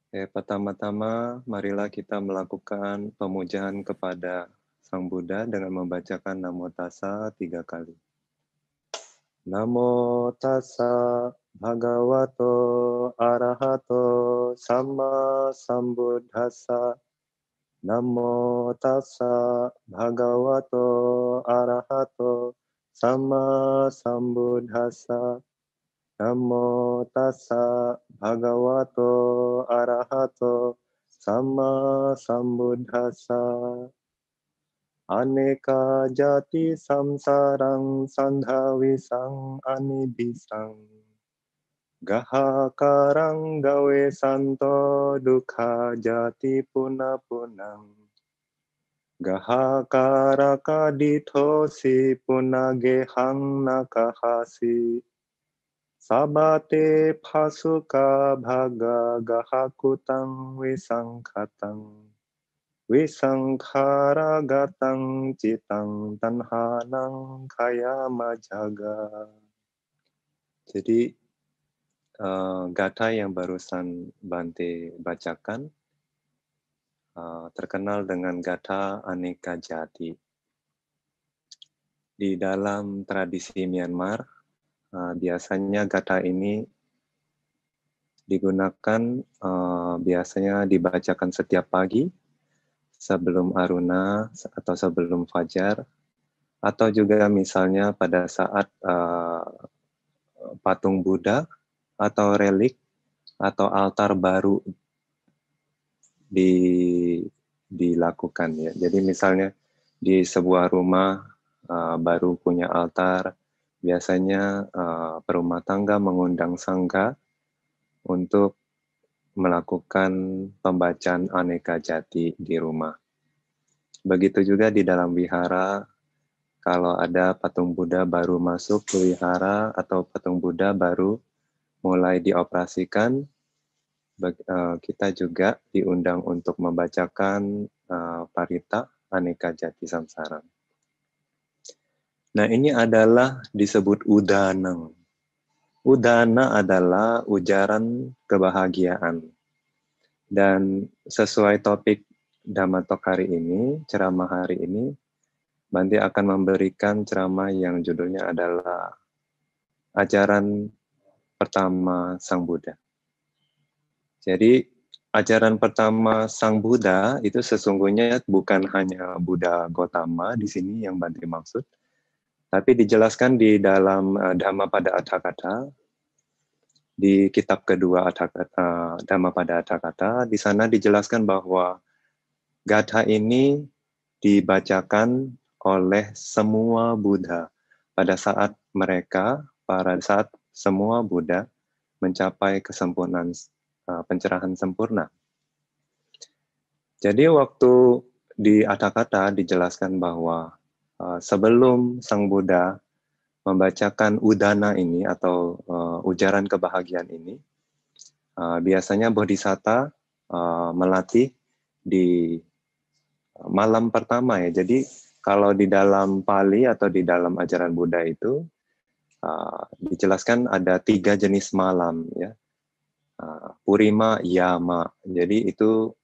Pertama-tama marilah kita melakukan pemujaan kepada Sang Buddha dengan membacakan Namo Tassa 3 kali. Namo Tassa Bhagavato Arahato Sama Sambuddhassa. Namo Tassa Bhagavato Arahato Sama Sambuddhassa. Namo Tassa Bhagavato Arahato Sama Sambuddhassa. Aneka jati samsarang sandhawisang anibisang. Gahakarang gawe santo dukha jati punapunang. Gahakaraka dithosi punagehang nakahasi. Sabate phasuka bhaga gahakutang wisangkhatang. Wisangkhara gatang citang tanhanang kayama jaga. Jadi gatha yang barusan Bante bacakan terkenal dengan gatha aneka jati. Di dalam tradisi Myanmar, biasanya gatha ini digunakan biasanya dibacakan setiap pagi sebelum aruna atau sebelum fajar, atau juga misalnya pada saat patung Buddha atau relik atau altar baru dilakukan ya. Jadi misalnya di sebuah rumah baru punya altar, biasanya perumah tangga mengundang sangga untuk melakukan pembacaan aneka jati di rumah. Begitu juga di dalam wihara, kalau ada patung Buddha baru masuk ke wihara atau patung Buddha baru mulai dioperasikan, kita juga diundang untuk membacakan parita aneka jati samsara. Nah, ini adalah disebut udanang. Udana adalah ujaran kebahagiaan. Dan sesuai topik Dhamma Talk hari ini, ceramah hari ini, Bante akan memberikan ceramah yang judulnya adalah Ajaran Pertama Sang Buddha. Jadi, ajaran pertama Sang Buddha itu sesungguhnya bukan hanya Buddha Gautama di sini yang Bante maksud, tapi dijelaskan di dalam Dhammapada Atthakatha, di kitab kedua Dhammapada Atthakatha, di sana dijelaskan bahwa gatha ini dibacakan oleh semua Buddha pada saat semua Buddha mencapai kesempurnaan pencerahan sempurna. Jadi waktu di Atthakatha dijelaskan bahwa sebelum Sang Buddha membacakan udana ini atau ujaran kebahagiaan ini, biasanya Bodhisatta melatih di malam pertama ya. Jadi kalau di dalam Pali atau di dalam ajaran Buddha itu dijelaskan ada 3 jenis malam ya. Purima, Yama. Jadi itu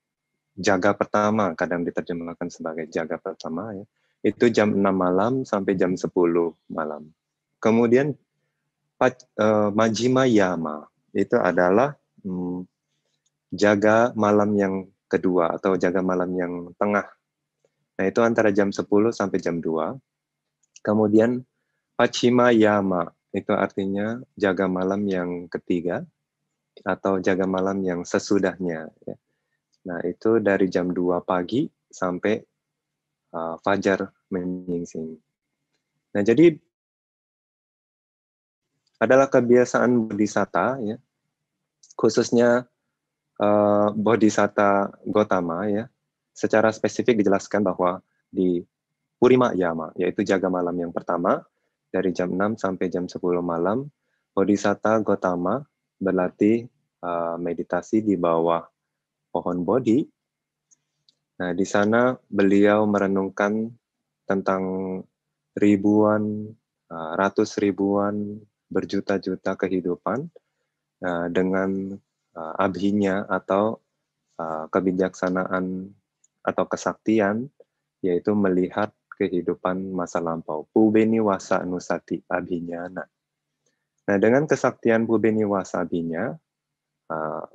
jaga pertama, kadang diterjemahkan sebagai jaga pertama ya. Itu jam 6 malam sampai jam 10 malam. Kemudian Majjhima Yama itu adalah jaga malam yang kedua atau jaga malam yang tengah. Nah, itu antara jam 10 sampai jam 2. Kemudian Pachima Yama itu artinya jaga malam yang ketiga atau jaga malam yang sesudahnya ya. Nah, itu dari jam 2 pagi sampai fajar menyingsing. Nah, jadi adalah kebiasaan Bodhisatta ya, khususnya Bodhisatta Gautama ya, secara spesifik dijelaskan bahwa di Purima Yama, yaitu jaga malam yang pertama, dari jam 6 sampai jam 10 malam, Bodhisatta Gautama berlatih meditasi di bawah pohon Bodhi. Nah, di sana beliau merenungkan tentang ratus ribuan, berjuta-juta kehidupan dengan abhinya atau kebijaksanaan atau kesaktian, yaitu melihat kehidupan masa lampau. Pubeniwasa nusati abhinyana. Nah, dengan kesaktian pubeniwasa abhinya,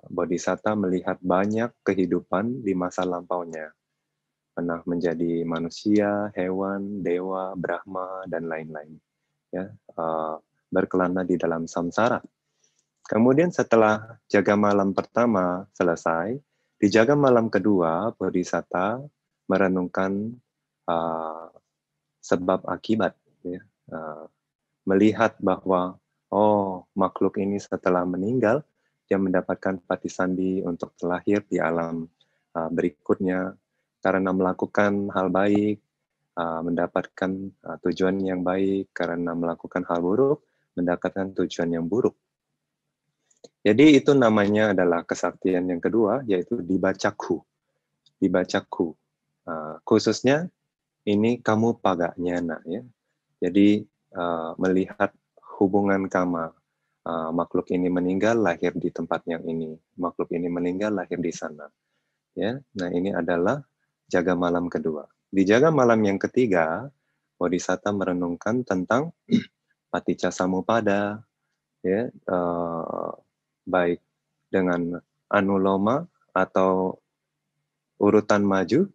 Bodhisatta melihat banyak kehidupan di masa lampaunya. Pernah menjadi manusia, hewan, dewa, Brahma, dan lain-lain. Ya, berkelana di dalam samsara. Kemudian setelah jaga malam pertama selesai, di jaga malam kedua, Bodhisatta merenungkan sebab akibat. Ya, melihat bahwa, makhluk ini setelah meninggal, dia mendapatkan patisandhi untuk terlahir di alam berikutnya, karena melakukan hal baik, mendapatkan tujuan yang baik, karena melakukan hal buruk, mendapatkan tujuan yang buruk. Jadi itu namanya adalah kesaktian yang kedua, yaitu dibacaku. Dibacaku. Khususnya ini kamu paganyana, ya. Jadi melihat hubungan kama. Makhluk ini meninggal, lahir di tempat yang ini. Makhluk ini meninggal, lahir di sana. Ya, nah ini adalah jaga malam kedua. Di jaga malam yang ketiga, Bodhisatta merenungkan tentang paticca samuppada, ya, baik dengan anuloma atau urutan maju,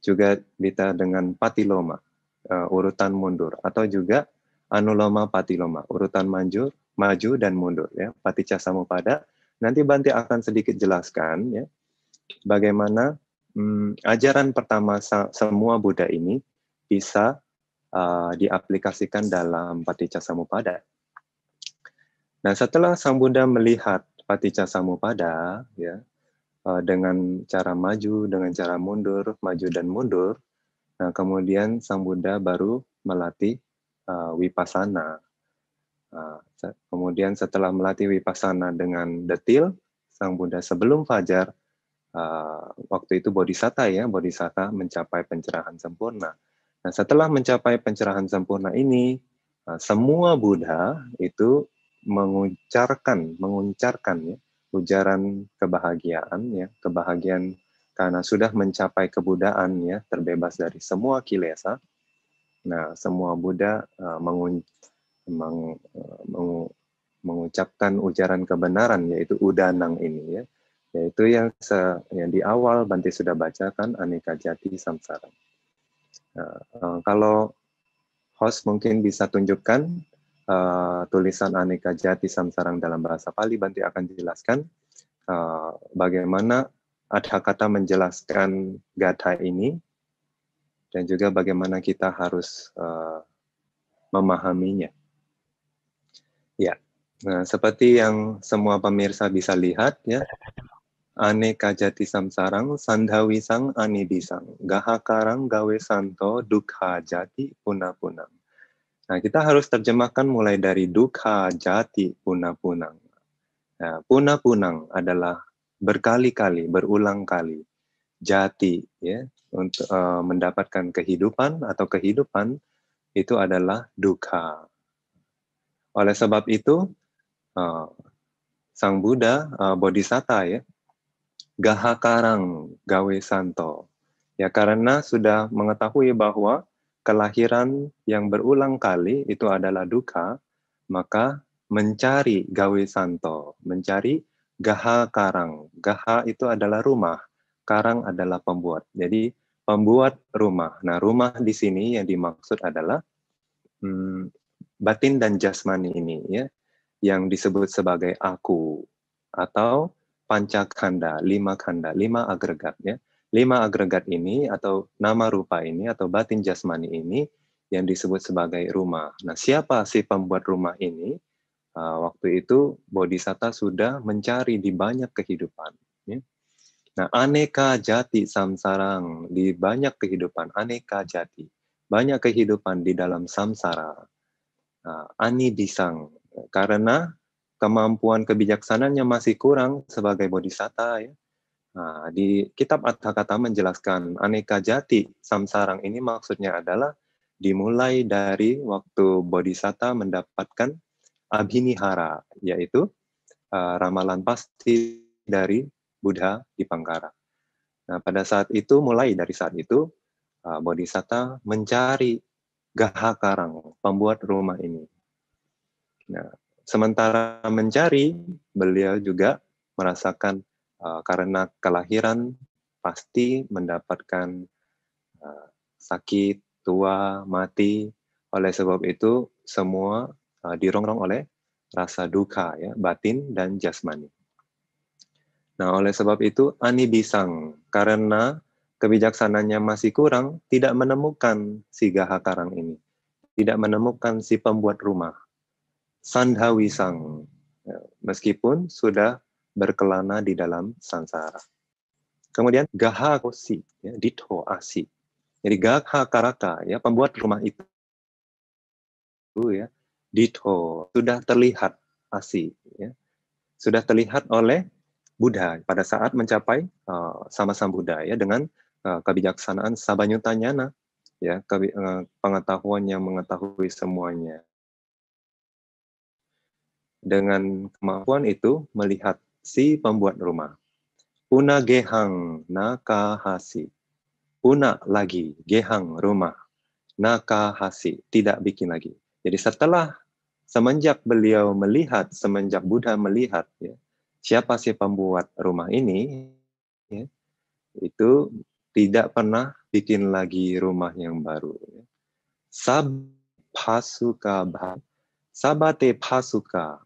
juga bisa dengan patiloma, urutan mundur, atau juga anuloma patiloma, urutan maju dan mundur, ya, paticca samuppada. Nanti Bante akan sedikit jelaskan, ya, bagaimana ajaran pertama semua Buddha ini bisa diaplikasikan dalam paticca samuppada. Nah, setelah Sang Buddha melihat paticca samuppada, ya, dengan cara maju, dengan cara mundur, maju dan mundur, nah kemudian Sang Buddha baru melatih vipassana. Kemudian setelah melatih vipassana dengan detil, Sang Buddha sebelum fajar, waktu itu Bodhisatta, ya, Bodhisatta mencapai pencerahan sempurna. Nah, setelah mencapai pencerahan sempurna ini, semua Buddha itu mengucapkan, ya, ujaran kebahagiaan, ya, kebahagiaan karena sudah mencapai kebudaan, ya, terbebas dari semua kilesa. Nah, semua Buddha mengucapkan ujaran kebenaran, yaitu udanang ini, ya, yaitu yang di awal Bante sudah bacakan, aneka jati samsara. Kalau host mungkin bisa tunjukkan tulisan aneka jati samsarang dalam bahasa Pali, Bante akan jelaskan bagaimana Adhakata menjelaskan gatha ini, dan juga bagaimana kita harus memahaminya. Ya, nah, seperti yang semua pemirsa bisa lihat, ya, aneka jati samsarang sandhawisang anidisang gahakarang gawe santo dukha jati punang-punang. Nah, kita harus terjemahkan mulai dari dukha jati punang-punang. Nah, punang-punang adalah berkali-kali, berulang kali. Jati, ya, untuk mendapatkan kehidupan atau kehidupan itu adalah dukha. Oleh sebab itu, Sang Buddha, Bodhisatta, ya, gahakarang gawe santo. Ya, karena sudah mengetahui bahwa kelahiran yang berulang kali itu adalah duka, maka mencari gawe santo, mencari gaha karang. Gaha itu adalah rumah, karang adalah pembuat. Jadi pembuat rumah. Nah, rumah di sini yang dimaksud adalah batin dan jasmani ini, ya, yang disebut sebagai aku atau pancakanda, 5 kanda, 5 agregat, ya. 5 agregat ini atau nama rupa ini atau batin jasmani ini yang disebut sebagai rumah. Nah, siapa si pembuat rumah ini? Waktu itu Bodhisatta sudah mencari di banyak kehidupan, ya. Nah, aneka jati samsarang, di banyak kehidupan, aneka jati, banyak kehidupan di dalam samsara. Ani disang, karena kemampuan kebijaksanaannya masih kurang sebagai bodhisatta, ya. Di kitab Adhakata menjelaskan aneka jati samsarang ini maksudnya adalah dimulai dari waktu bodhisatta mendapatkan abhinihara, yaitu ramalan pasti dari Buddha Dipangkara. Nah, pada saat itu, mulai dari saat itu, Bodhisatta mencari Gahakarang, pembuat rumah ini. Nah, sementara mencari, beliau juga merasakan karena kelahiran pasti mendapatkan sakit, tua, mati. Oleh sebab itu, semua dirongrong oleh rasa duka, ya, batin dan jasmani. Nah, oleh sebab itu, Ani Bisang, karena kebijaksanaannya masih kurang, tidak menemukan si Gahakarang ini. Tidak menemukan si pembuat rumah. Sandhawisang, meskipun sudah berkelana di dalam sansara. Kemudian Gahakosi, ya, Ditho Asi. Jadi Gahakaraka, ya, pembuat rumah itu, ya, Ditho, sudah terlihat Asi, ya, sudah terlihat oleh Buddha pada saat mencapai sama Sang Buddha, ya, dengan kebijaksanaan Sabanyutanyana, ya, pengetahuan yang mengetahui semuanya. Dengan kemampuan itu melihat si pembuat rumah. Una gehang nakahasi. Una lagi, gehang rumah. Nakahasi, tidak bikin lagi. Jadi semenjak beliau melihat, semenjak Buddha melihat, ya, siapa si pembuat rumah ini, ya, itu tidak pernah bikin lagi rumah yang baru. Sab pasuka sabate pasuka.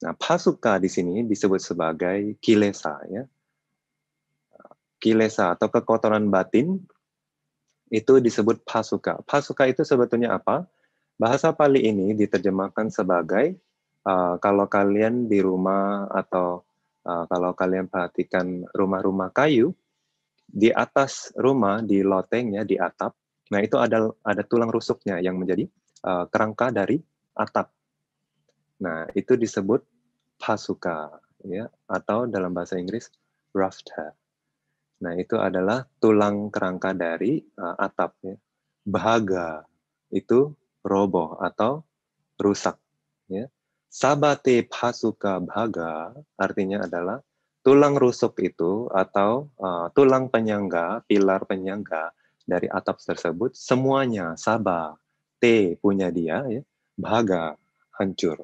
Nah, pasuka di sini disebut sebagai kilesa, ya. Kilesa atau kekotoran batin itu disebut pasuka. Pasuka itu sebetulnya apa? Bahasa Pali ini diterjemahkan sebagai kalau kalian di rumah atau kalau kalian perhatikan rumah-rumah kayu, di atas rumah, di lotengnya, di atap, nah itu ada tulang rusuknya yang menjadi kerangka dari atap. Nah, itu disebut pasuka, ya, atau dalam bahasa Inggris rafter. Nah, itu adalah tulang kerangka dari atap, ya. Bahaga itu roboh atau rusak, ya. Sabate pasuka bahaga artinya adalah tulang rusuk itu atau tulang penyangga, pilar penyangga dari atap tersebut semuanya saba, te punya dia, ya, bahaga hancur.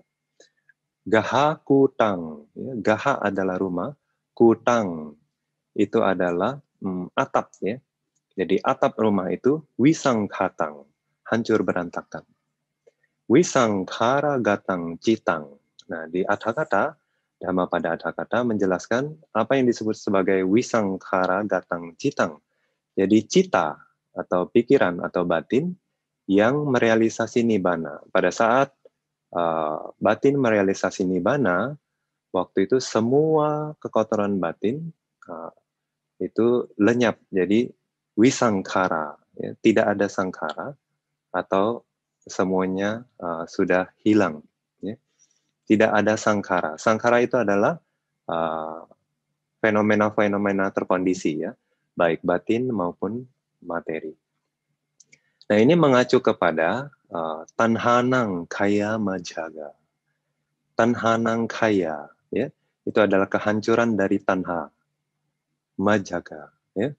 Gaha kutang, ya. Gaha adalah rumah, kutang itu adalah atap, ya. Jadi atap rumah itu wisang katang, hancur berantakan. Wisang kara gatang citang. Nah, di Adhakata, Dhamma pada Adhakata menjelaskan apa yang disebut sebagai wisang kara gatang citang. Jadi cita atau pikiran atau batin yang merealisasi nibbana. Pada saat batin merealisasi nibbana, waktu itu semua kekotoran batin itu lenyap. Jadi wisangkara, ya, tidak ada sangkara atau semuanya sudah hilang. Ya. Tidak ada sangkara. Sangkara itu adalah fenomena-fenomena terkondisi, ya, baik batin maupun materi. Nah, ini mengacu kepada tanhanang kaya majaga. Tanhanang kaya, ya, itu adalah kehancuran dari tanha, majaga, ya.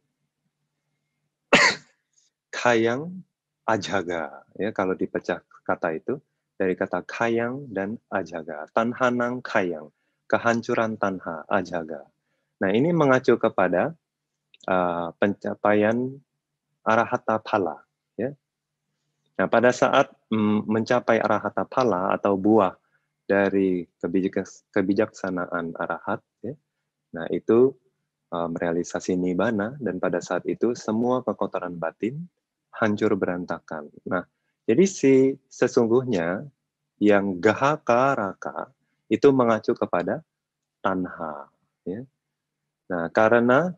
Kayang, ajaga, ya, kalau dipecah kata itu dari kata kayang dan ajaga. Tanhanang kayang, kehancuran tanha, ajaga. Nah, ini mengacu kepada pencapaian arahata phala, ya. Nah, pada saat mencapai arahata phala atau buah dari kebijaksanaan arahat, ya, nah itu merealisasi nibbana, dan pada saat itu semua kekotoran batin hancur berantakan. Nah, jadi sesungguhnya yang gahaka raka itu mengacu kepada tanha, ya. Nah, karena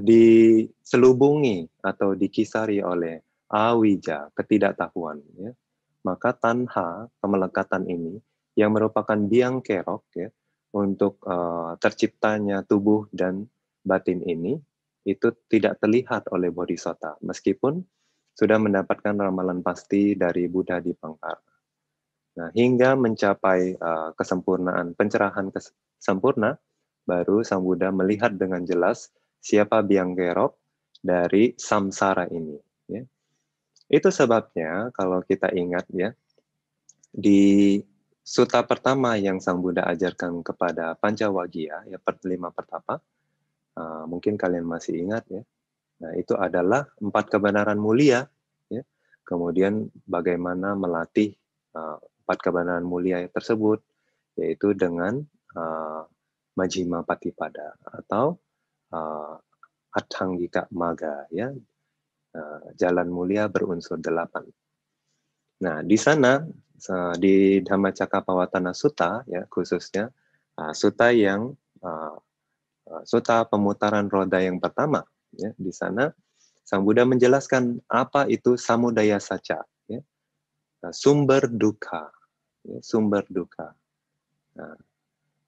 diselubungi atau dikisari oleh awija, ketidaktahuan, ya, maka tanha, kemelekatan ini yang merupakan biang kerok, ya, untuk terciptanya tubuh dan batin ini itu tidak terlihat oleh bodhisatta meskipun sudah mendapatkan ramalan pasti dari Buddha di Pangkara. Nah, hingga mencapai kesempurnaan pencerahan sempurna, baru Sang Buddha melihat dengan jelas siapa biang kerok dari samsara ini. Ya. Itu sebabnya kalau kita ingat ya, di sutta pertama yang Sang Buddha ajarkan kepada Pancawagya, ya 5 pertapa, mungkin kalian masih ingat ya. Nah, itu adalah 4 kebenaran mulia. Ya. Kemudian bagaimana melatih 4 kebenaran mulia tersebut, yaitu dengan Majjhima Patipada atau Atthangika Magga, ya, jalan mulia berunsur 8. Nah, di sana di Dhammacakkappavattana Sutta, ya khususnya sutta yang sutta pemutaran roda yang pertama, ya, di sana Sang Buddha menjelaskan apa itu samudaya saca, ya, sumber duka, ya, sumber duka. Nah,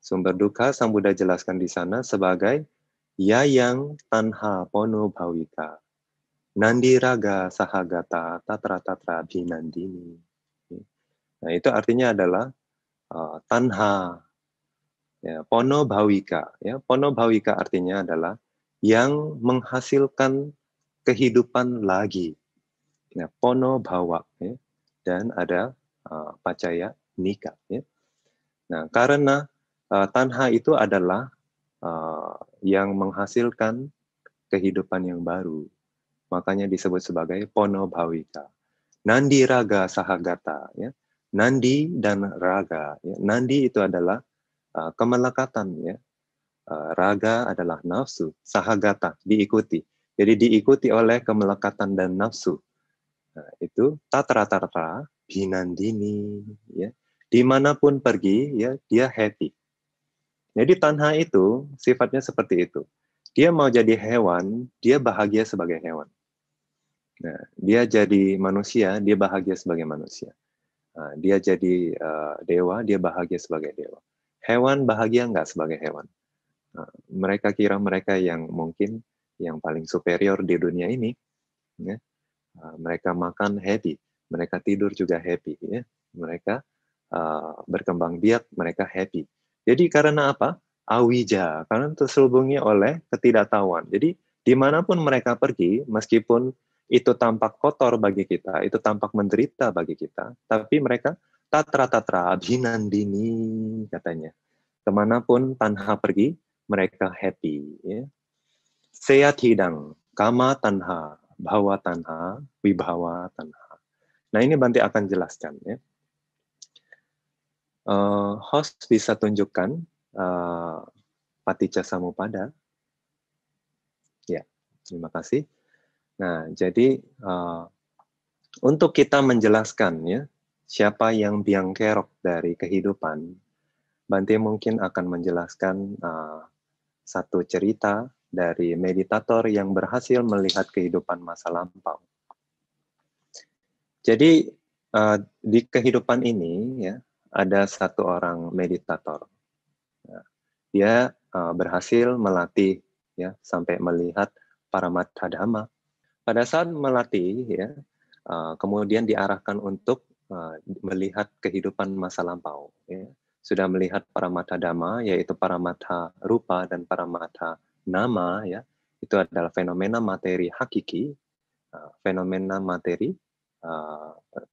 sumber duka Sang Buddha jelaskan di sana sebagai yayang tanha pono bhavika, nandi raga sahagata tatra tatra binandini. Nah, itu artinya adalah tanha, ya, pono bhavika. Ya, pono bhavika artinya adalah yang menghasilkan kehidupan lagi. Nah, pono bhawa, ya, dan ada pacaya nika. Ya. Nah, karena tanha itu adalah yang menghasilkan kehidupan yang baru, makanya disebut sebagai pono bhavika. Nandi raga sahagata, ya. Nandi dan raga. Ya. Nandi itu adalah kemelekatan, ya. Raga adalah nafsu, sahagata diikuti. Jadi diikuti oleh kemelekatan dan nafsu. Nah, itu tatra-tatra binandini, ya. Dimanapun pergi, ya, dia happy. Jadi tanha itu sifatnya seperti itu. Dia mau jadi hewan, dia bahagia sebagai hewan. Nah, dia jadi manusia, dia bahagia sebagai manusia. Nah, dia jadi dewa, dia bahagia sebagai dewa. Hewan bahagia nggak sebagai hewan? Nah, mereka kira mereka yang mungkin yang paling superior di dunia ini, ya. Mereka makan happy, mereka tidur juga happy, ya. Mereka berkembang biak, mereka happy. Jadi karena apa? Awija, karena terselubungi oleh ketidaktahuan. Jadi dimanapun mereka pergi, meskipun itu tampak kotor bagi kita, itu tampak menderita bagi kita, tapi mereka tatra-tatra abhinandini katanya. Kemanapun tanha pergi, mereka happy. Ya. Seat hidang, kama tanha, bhawa tanha, wibhawa tanha. Nah, ini Bante akan jelaskan. Ya. Host bisa tunjukkan Paticca Samuppada. Ya, terima kasih. Nah, jadi untuk kita menjelaskan ya siapa yang biang kerok dari kehidupan, Bante mungkin akan menjelaskan satu cerita dari meditator yang berhasil melihat kehidupan masa lampau. Jadi di kehidupan ini ya ada satu orang meditator. Dia berhasil melatih ya sampai melihat Paramattha Dhamma. Pada saat melatih ya kemudian diarahkan untuk melihat kehidupan masa lampau. Ya. Sudah melihat Paramattha Dhamma yaitu Paramattha Rupa dan Paramattha Nama ya. Itu adalah fenomena materi hakiki, fenomena materi,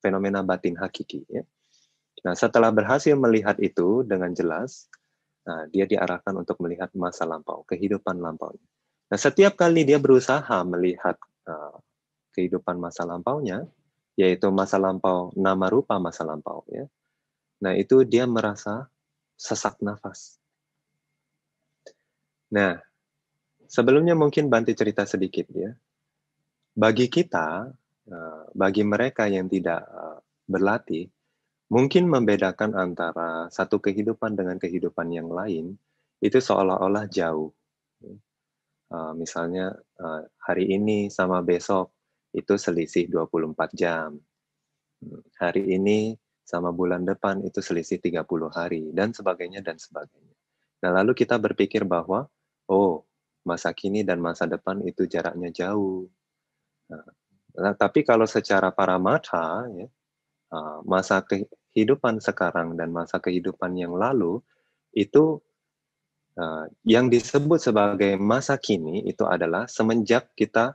fenomena batin hakiki. Ya. Nah, setelah berhasil melihat itu dengan jelas, nah, dia diarahkan untuk melihat masa lampau, kehidupan lampau. Nah, setiap kali dia berusaha melihat kehidupan masa lampaunya, yaitu masa lampau nama rupa masa lampau, ya. Nah, itu dia merasa sesak nafas. Nah, sebelumnya mungkin Bante cerita sedikit ya. Bagi kita, bagi mereka yang tidak berlatih, mungkin membedakan antara satu kehidupan dengan kehidupan yang lain, itu seolah-olah jauh. Misalnya hari ini sama besok, itu selisih 24 jam. Hari ini sama bulan depan, itu selisih 30 hari, dan sebagainya, dan sebagainya. Nah, lalu kita berpikir bahwa, oh, masa kini dan masa depan itu jaraknya jauh. Nah, tapi kalau secara paramattha, ya, masa kehidupan sekarang dan masa kehidupan yang lalu itu Yang disebut sebagai masa kini itu adalah semenjak kita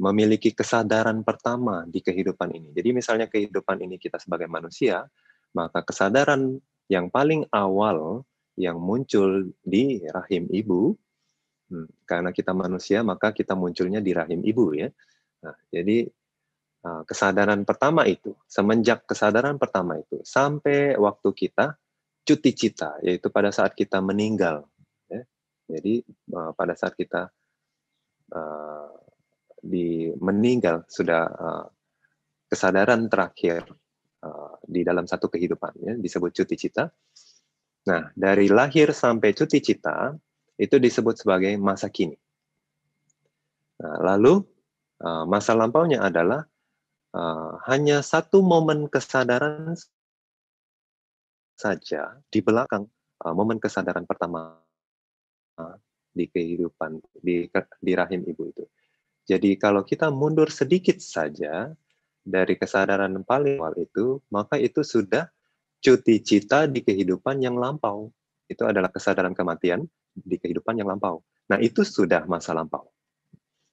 memiliki kesadaran pertama di kehidupan ini. Jadi misalnya kehidupan ini kita sebagai manusia, maka kesadaran yang paling awal yang muncul di rahim ibu, karena kita manusia maka kita munculnya di rahim ibu ya. Nah, jadi kesadaran pertama itu, semenjak kesadaran pertama itu sampai waktu kita cuti cita, yaitu pada saat kita meninggal. Ya. Jadi pada saat kita meninggal sudah kesadaran terakhir di dalam satu kehidupan, ya, disebut cuti cita. Nah, dari lahir sampai cuti cita itu disebut sebagai masa kini. Nah, lalu masa lampaunya adalah hanya satu momen kesadaran saja di belakang momen kesadaran pertama di kehidupan di rahim ibu itu. Jadi kalau kita mundur sedikit saja dari kesadaran paling awal itu, maka itu sudah cuti cita di kehidupan yang lampau. Itu adalah kesadaran kematian di kehidupan yang lampau. Nah, itu sudah masa lampau.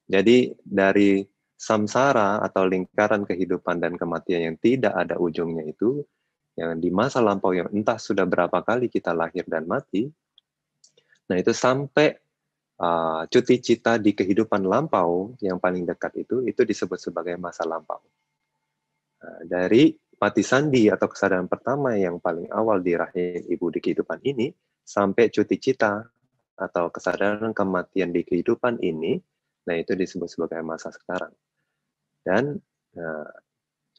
Jadi dari samsara atau lingkaran kehidupan dan kematian yang tidak ada ujungnya itu, yang di masa lampau yang entah sudah berapa kali kita lahir dan mati, nah itu sampai cuti cita di kehidupan lampau yang paling dekat itu disebut sebagai masa lampau. Nah, dari mati sandi atau kesadaran pertama yang paling awal di rahim ibu di kehidupan ini, sampai cuti cita atau kesadaran kematian di kehidupan ini, nah itu disebut sebagai masa sekarang. Dan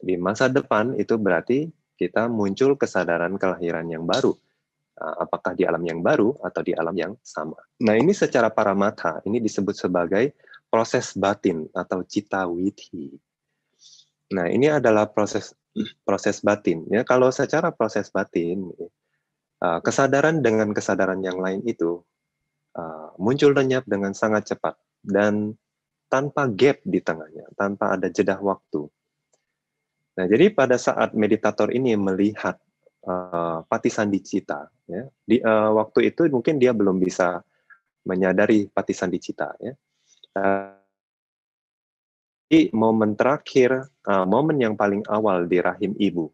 di masa depan itu berarti kita muncul kesadaran kelahiran yang baru. Apakah di alam yang baru atau di alam yang sama. Nah, ini secara paramata, ini disebut sebagai proses batin atau cita widhi. Nah, ini adalah proses batin. Ya, kalau secara proses batin, kesadaran dengan kesadaran yang lain itu muncul lenyap dengan sangat cepat dan tanpa gap di tengahnya, tanpa ada jeda waktu. Nah, jadi pada saat meditator ini melihat Patisandi Cita, ya, di waktu itu mungkin dia belum bisa menyadari Patisandi Cita, ya. Di momen terakhir, momen yang paling awal di rahim ibu,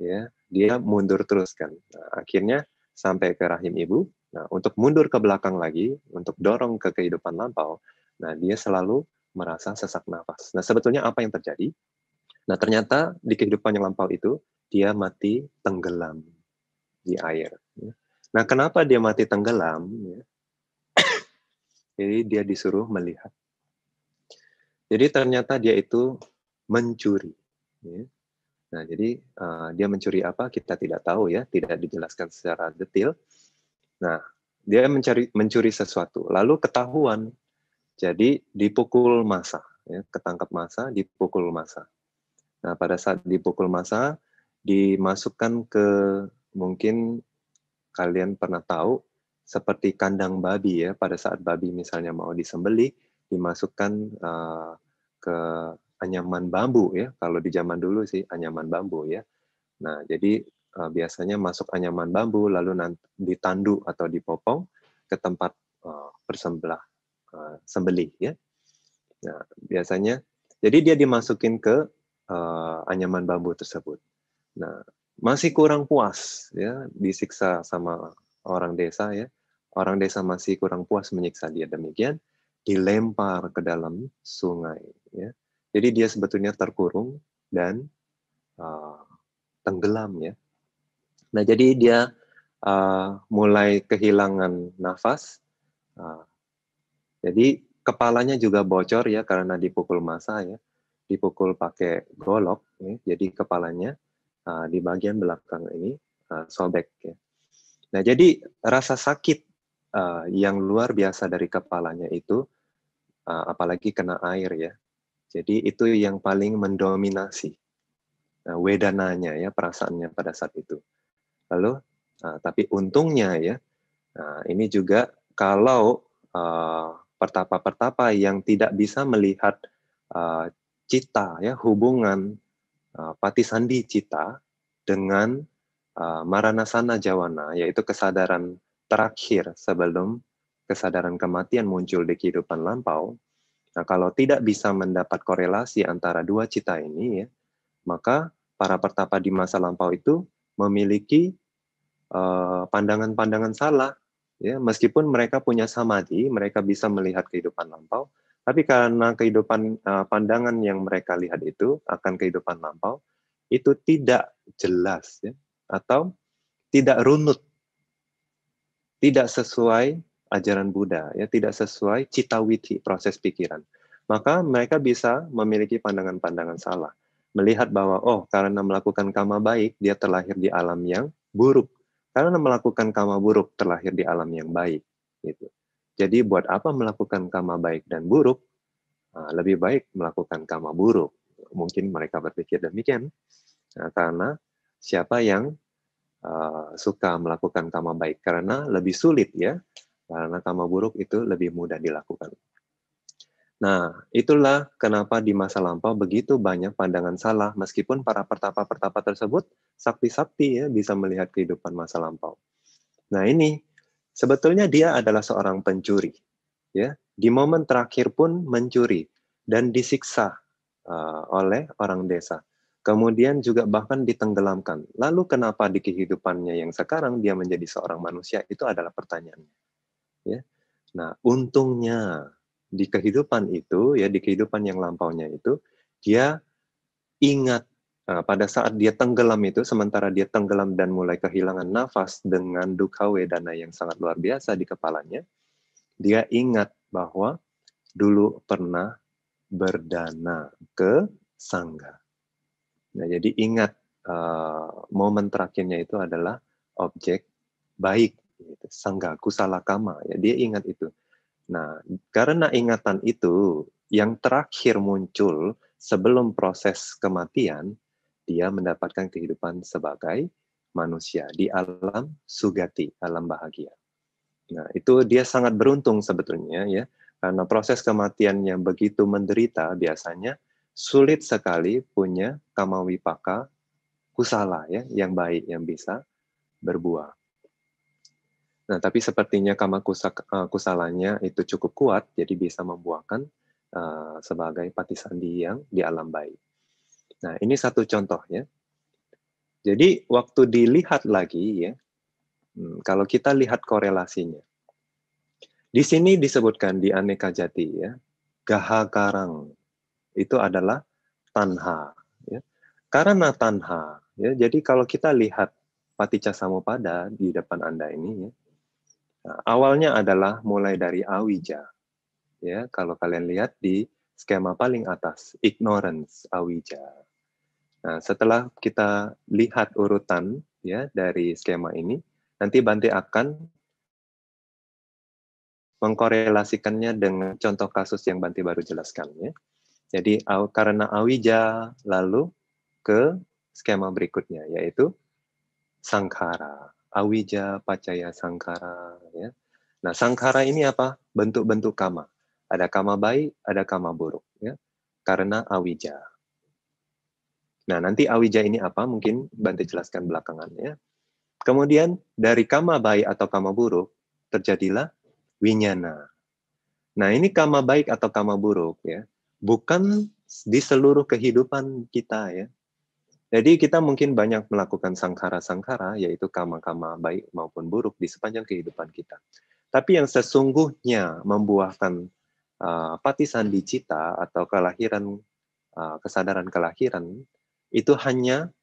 ya, dia mundur terus kan. Nah, akhirnya sampai ke rahim ibu. Nah, untuk mundur ke belakang lagi, untuk dorong ke kehidupan lampau, nah dia selalu merasa sesak nafas. Nah, sebetulnya apa yang terjadi? Nah, ternyata di kehidupan yang lampau itu, dia mati tenggelam di air. Nah, kenapa dia mati tenggelam? Jadi dia disuruh melihat. Jadi ternyata dia itu mencuri. Nah, jadi dia mencuri apa? Kita tidak tahu ya, tidak dijelaskan secara detail. Nah, dia mencuri sesuatu, lalu ketahuan. Jadi dipukul massa, ya, ketangkap massa, dipukul massa. Nah, pada saat dipukul massa, dimasukkan ke, mungkin kalian pernah tahu, seperti kandang babi ya, pada saat babi misalnya mau disembelih, dimasukkan ke anyaman bambu ya, kalau di zaman dulu sih anyaman bambu ya. Nah, jadi biasanya masuk anyaman bambu, lalu nanti ditandu atau dipopong ke tempat sembelih ya. Nah, biasanya, jadi dia dimasukin ke anyaman bambu tersebut. Nah, masih kurang puas ya, disiksa sama orang desa ya. Orang desa masih kurang puas menyiksa dia, demikian dilempar ke dalam sungai ya. Jadi dia sebetulnya terkurung dan tenggelam ya. Nah, jadi dia mulai kehilangan nafas. Jadi kepalanya juga bocor ya karena dipukul massa ya. Dipukul pakai golok ya. Jadi kepalanya di bagian belakang ini sobek ya. Nah, jadi rasa sakit yang luar biasa dari kepalanya itu apalagi kena air ya. Jadi itu yang paling mendominasi wedananya ya, perasaannya pada saat itu. Lalu tapi untungnya ya, ini juga kalau pertapa-pertapa yang tidak bisa melihat cita ya, hubungan Patisandi Cita dengan Maranasana Jawana, yaitu kesadaran terakhir sebelum kesadaran kematian muncul di kehidupan lampau. Nah, kalau tidak bisa mendapat korelasi antara dua cita ini, ya, maka para pertapa di masa lampau itu memiliki pandangan-pandangan salah. Ya, meskipun mereka punya samadhi, mereka bisa melihat kehidupan lampau, tapi karena kehidupan pandangan yang mereka lihat itu akan kehidupan lampau itu tidak jelas, ya, atau tidak runut, tidak sesuai ajaran Buddha, ya, tidak sesuai cita witi, proses pikiran. Maka mereka bisa memiliki pandangan-pandangan salah, melihat bahwa oh, karena melakukan kama baik dia terlahir di alam yang buruk, karena melakukan kama buruk terlahir di alam yang baik, gitu. Jadi buat apa melakukan kama baik dan buruk? Nah, lebih baik melakukan kama buruk. Mungkin mereka berpikir demikian. Nah, karena siapa yang suka melakukan kama baik, karena lebih sulit, ya, karena kama buruk itu lebih mudah dilakukan. Nah, itulah kenapa di masa lampau begitu banyak pandangan salah, meskipun para pertapa-pertapa tersebut sakti-sakti, ya, bisa melihat kehidupan masa lampau. Nah, ini sebetulnya dia adalah seorang pencuri, ya, di momen terakhir pun mencuri dan disiksa oleh orang desa. Kemudian juga bahkan ditenggelamkan. Lalu kenapa di kehidupannya yang sekarang dia menjadi seorang manusia? Itu adalah pertanyaannya. Ya. Nah, untungnya di kehidupan itu, ya, di kehidupan yang lampaunya itu, dia ingat pada saat dia tenggelam itu, sementara dia tenggelam dan mulai kehilangan nafas dengan dukkha wedana yang sangat luar biasa di kepalanya, dia ingat bahwa dulu pernah berdana ke sangga. Nah, jadi ingat momen terakhirnya itu adalah objek baik, gitu. Sangga, kusala kama, ya, dia ingat itu. Nah, karena ingatan itu yang terakhir muncul sebelum proses kematian, dia mendapatkan kehidupan sebagai manusia di alam sugati, alam bahagia. Nah, itu dia sangat beruntung sebetulnya, ya, karena proses kematian yang begitu menderita biasanya sulit sekali punya kama wipaka kusala, ya, yang baik yang bisa berbuah. Nah, tapi sepertinya kama kusalanya itu cukup kuat, jadi bisa membuahkan sebagai patisandi yang di alam baik. Nah, ini satu contoh, ya. Jadi waktu dilihat lagi, ya, kalau kita lihat korelasinya, di sini disebutkan di Aneka Jati, ya, gaha karang itu adalah tanha, ya. Karena tanha, ya, jadi kalau kita lihat paticca samuppada di depan Anda ini, ya, nah, awalnya adalah mulai dari awija, ya. Kalau kalian lihat di skema paling atas, ignorance, awija. Nah, setelah kita lihat urutan, ya, dari skema ini, nanti Bante akan mengkorelasikannya dengan contoh kasus yang Bante baru jelaskan, ya. Jadi karena awija, lalu ke skema berikutnya, yaitu sangkara. Awija pacaya sangkara, ya. Nah, sangkara ini apa? Bentuk-bentuk kama. Ada kama baik, ada kama buruk, ya. Karena awija. Nah, nanti awija ini apa? Mungkin Bante jelaskan belakangan, ya. Kemudian dari kama baik atau kama buruk terjadilah winyana. Nah, ini kama baik atau kama buruk, ya, bukan di seluruh kehidupan kita, ya. Jadi kita mungkin banyak melakukan sangkara-sangkara, yaitu kama-kama baik maupun buruk di sepanjang kehidupan kita. Tapi yang sesungguhnya membuahkan patisandi cita atau kelahiran, kesadaran kelahiran, itu hanya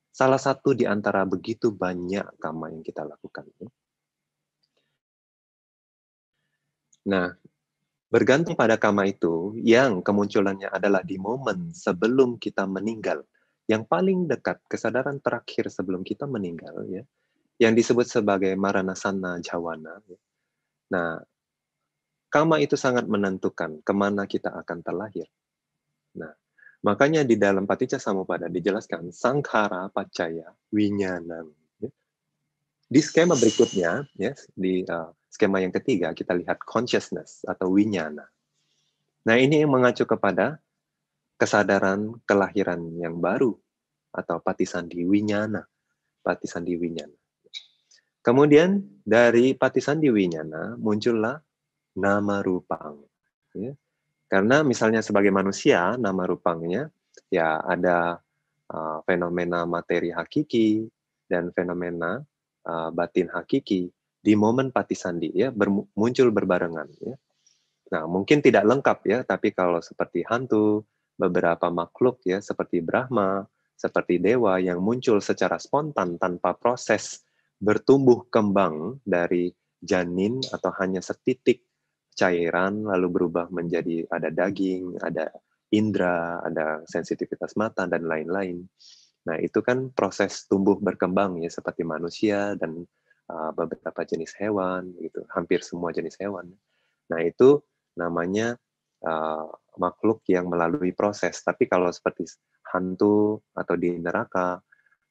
salah satu di antara begitu banyak kama yang kita lakukan. Nah, bergantung pada kama itu, yang kemunculannya adalah di momen sebelum kita meninggal, yang paling dekat, kesadaran terakhir sebelum kita meninggal, ya, yang disebut sebagai maranasana jawana. Ya. Nah, kama itu sangat menentukan kemana kita akan terlahir. Nah, makanya di dalam Paticca Samuppada dijelaskan sangkhara pacaya winyanam. Ya. Di skema berikutnya, ya, di skema yang ketiga, kita lihat consciousness atau winyana. Nah, ini yang mengacu kepada kesadaran kelahiran yang baru atau patisandi winyana, patisandi winyana. Kemudian dari Patisandi Winyana muncullah nama rupang. Ya. Karena misalnya sebagai manusia, nama rupangnya ya ada fenomena materi hakiki dan fenomena batin hakiki di momen Patisandi ya muncul berbarengan ya. Nah, mungkin tidak lengkap ya, tapi kalau seperti hantu, beberapa makhluk ya seperti Brahma, seperti dewa yang muncul secara spontan tanpa proses bertumbuh kembang dari janin atau hanya setitik cairan lalu berubah menjadi ada daging, ada indera, ada sensitivitas mata dan lain-lain. Nah, itu kan proses tumbuh berkembang ya seperti manusia dan beberapa jenis hewan gitu, hampir semua jenis hewan. Nah, itu namanya makhluk yang melalui proses. Tapi kalau seperti hantu atau di neraka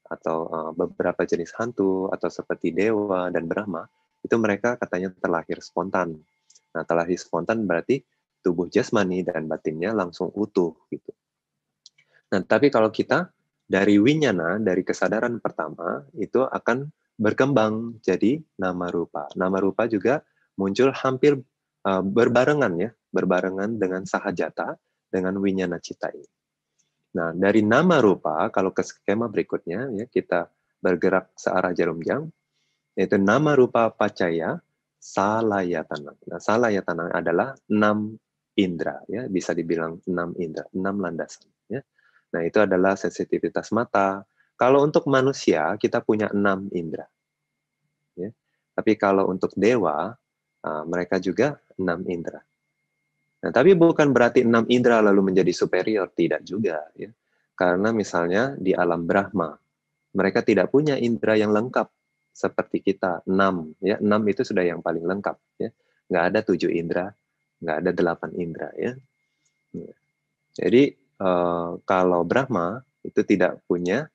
atau beberapa jenis hantu atau seperti dewa dan Brahma, itu mereka katanya terlahir spontan. Nah, terlahir spontan berarti tubuh jasmani dan batinnya langsung utuh gitu. Nah, tapi kalau kita dari winyana, dari kesadaran pertama, itu akan berkembang jadi nama rupa. Nama rupa juga muncul hampir berbarengan ya, berbarengan dengan sahajata, dengan winyana cita ini. Nah, dari nama rupa, kalau ke skema berikutnya, ya kita bergerak searah jarum jam, yaitu nama rupa pacaya, salayatana. Nah, salayatana adalah 6 indera, ya bisa dibilang 6 indera, 6 landasan. Ya. Nah, itu adalah sensitivitas mata. Kalau untuk manusia, kita punya 6 indera. Ya. Tapi kalau untuk dewa, mereka juga 6 indera. Nah, tapi bukan berarti 6 indera lalu menjadi superior, tidak juga. Ya. Karena misalnya di alam Brahma, mereka tidak punya indera yang lengkap seperti kita, 6. Ya. 6 itu sudah yang paling lengkap. Ya. Nggak ada 7 indera, nggak ada 8 indera. Ya. Jadi, kalau Brahma itu tidak punya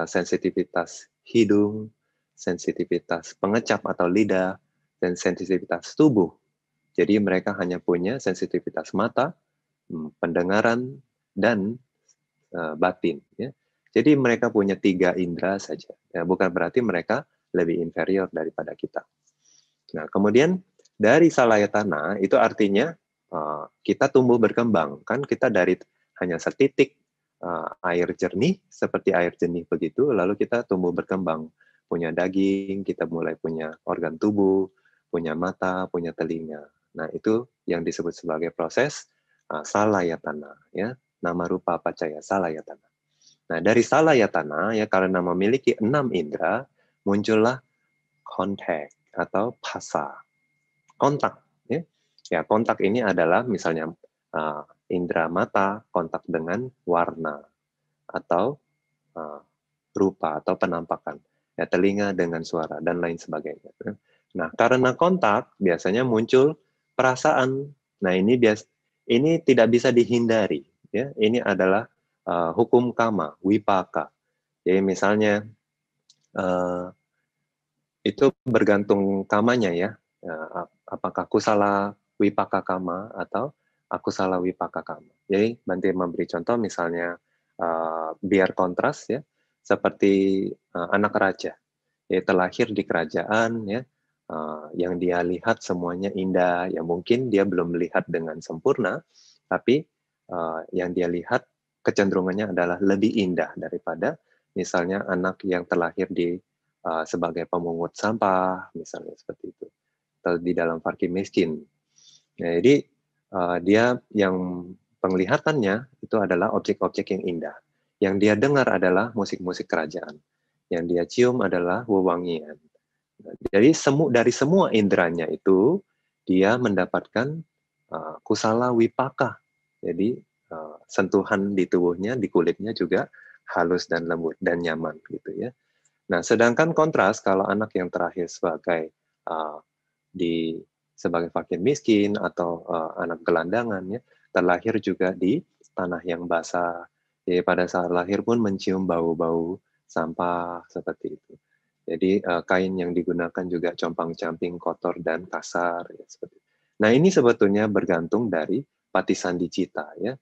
sensitivitas hidung, sensitivitas pengecap atau lidah, dan sensitivitas tubuh. Jadi mereka hanya punya sensitivitas mata, pendengaran, dan batin. Ya. Jadi mereka punya 3 indera saja. Ya, bukan berarti mereka lebih inferior daripada kita. Nah, kemudian dari salayatana itu artinya kita tumbuh berkembang. Kan kita dari hanya setitik air jernih, seperti air jernih begitu, lalu kita tumbuh berkembang. Punya daging, kita mulai punya organ tubuh, punya mata, punya telinga. Nah, itu yang disebut sebagai proses salayatana. Ya. Nama rupa pacaya, salayatana. Nah, dari salayatana, ya karena memiliki 6 indera, muncullah kontak atau phasa. Kontak. Ya. Ya, kontak ini adalah misalnya indera mata, kontak dengan warna, atau rupa atau penampakan. Ya, telinga dengan suara, dan lain sebagainya. Nah, karena kontak, biasanya muncul perasaan. Nah, ini tidak bisa dihindari. Ya. Ini adalah hukum kama, wipaka. Jadi misalnya, itu bergantung kamanya ya. Apakah kusala wipaka kama atau akusala wipaka kama. Jadi nanti memberi contoh misalnya biar kontras ya, seperti anak raja. Ya, terlahir di kerajaan ya, yang dia lihat semuanya indah. Ya mungkin dia belum melihat dengan sempurna, tapi yang dia lihat kecenderungannya adalah lebih indah daripada misalnya anak yang terlahir di sebagai pemungut sampah, misalnya seperti itu, atau di dalam fakir miskin. Nah, jadi dia yang penglihatannya itu adalah objek-objek yang indah. Yang dia dengar adalah musik-musik kerajaan. Yang dia cium adalah wewangian. Jadi dari semua inderanya itu dia mendapatkan kusala wipaka. Jadi sentuhan di tubuhnya, di kulitnya juga halus dan lembut dan nyaman gitu ya. Nah, sedangkan kontras kalau anak yang terakhir sebagai sebagai fakir miskin atau anak gelandangan ya, terlahir juga di tanah yang basah. Jadi pada saat lahir pun mencium bau-bau sampah seperti itu. Jadi kain yang digunakan juga compang-camping, kotor dan kasar ya, seperti itu. Nah, ini sebetulnya bergantung dari patisandi cita ya.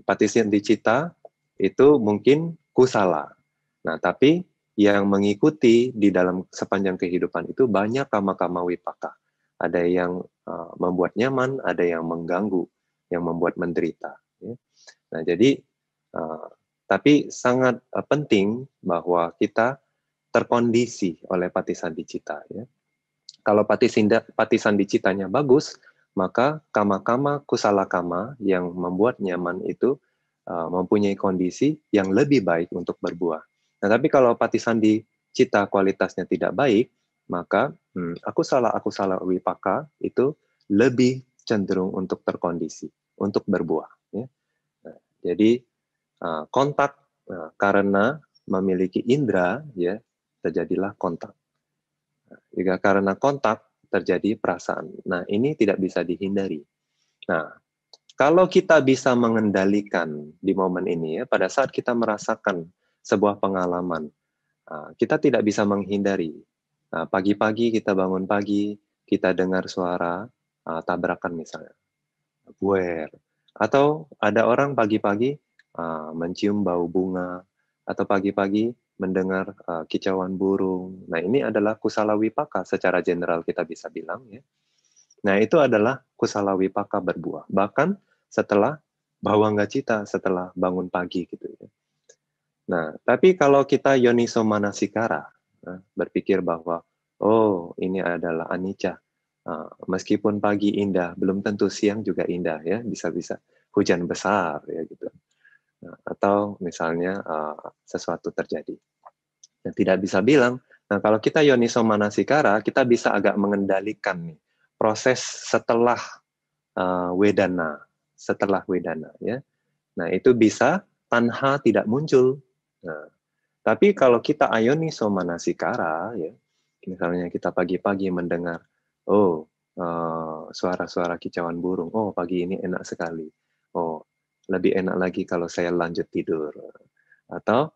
Patisandi cita itu mungkin kusala. Nah, tapi yang mengikuti di dalam sepanjang kehidupan itu banyak kama-kama wipaka. Ada yang membuat nyaman, ada yang mengganggu, yang membuat menderita. Ya. Nah, jadi tapi sangat penting bahwa kita terkondisi oleh patisandicita. Ya. Kalau patisandicitanya bagus, maka kama-kama kusala kama yang membuat nyaman itu mempunyai kondisi yang lebih baik untuk berbuah. Nah, tapi kalau patisandicita kualitasnya tidak baik, maka aku salah wipaka itu lebih cenderung untuk terkondisi, untuk berbuah. Ya. Nah, jadi kontak karena memiliki indera, ya terjadilah kontak. Jika karena kontak terjadi perasaan. Nah, ini tidak bisa dihindari. Nah, kalau kita bisa mengendalikan di momen ini, ya, pada saat kita merasakan sebuah pengalaman, kita tidak bisa menghindari. Pagi-pagi kita bangun pagi, kita dengar suara tabrakan misalnya, buer. Atau ada orang pagi-pagi mencium bau bunga, atau pagi-pagi mendengar kicauan burung. Nah, ini adalah kusala wipaka secara general kita bisa bilang, ya. Nah, itu adalah kusala wipaka berbuah. Bahkan setelah bawangga cita, setelah bangun pagi gitu ya. Nah, tapi kalau kita yoniso manasikara, berpikir bahwa oh, ini adalah anicca. Meskipun pagi indah, belum tentu siang juga indah ya, bisa-bisa hujan besar ya gitu. Atau misalnya sesuatu terjadi. Yang tidak bisa bilang. Nah, kalau kita yoniso manasikara, kita bisa agak mengendalikan nih proses setelah wedana, ya. Nah, itu bisa tanha tidak muncul. Nah, tapi kalau kita ayoniso manasikara, ya, misalnya kita pagi-pagi mendengar, oh, suara-suara kicauan burung, oh pagi ini enak sekali, oh lebih enak lagi kalau saya lanjut tidur, atau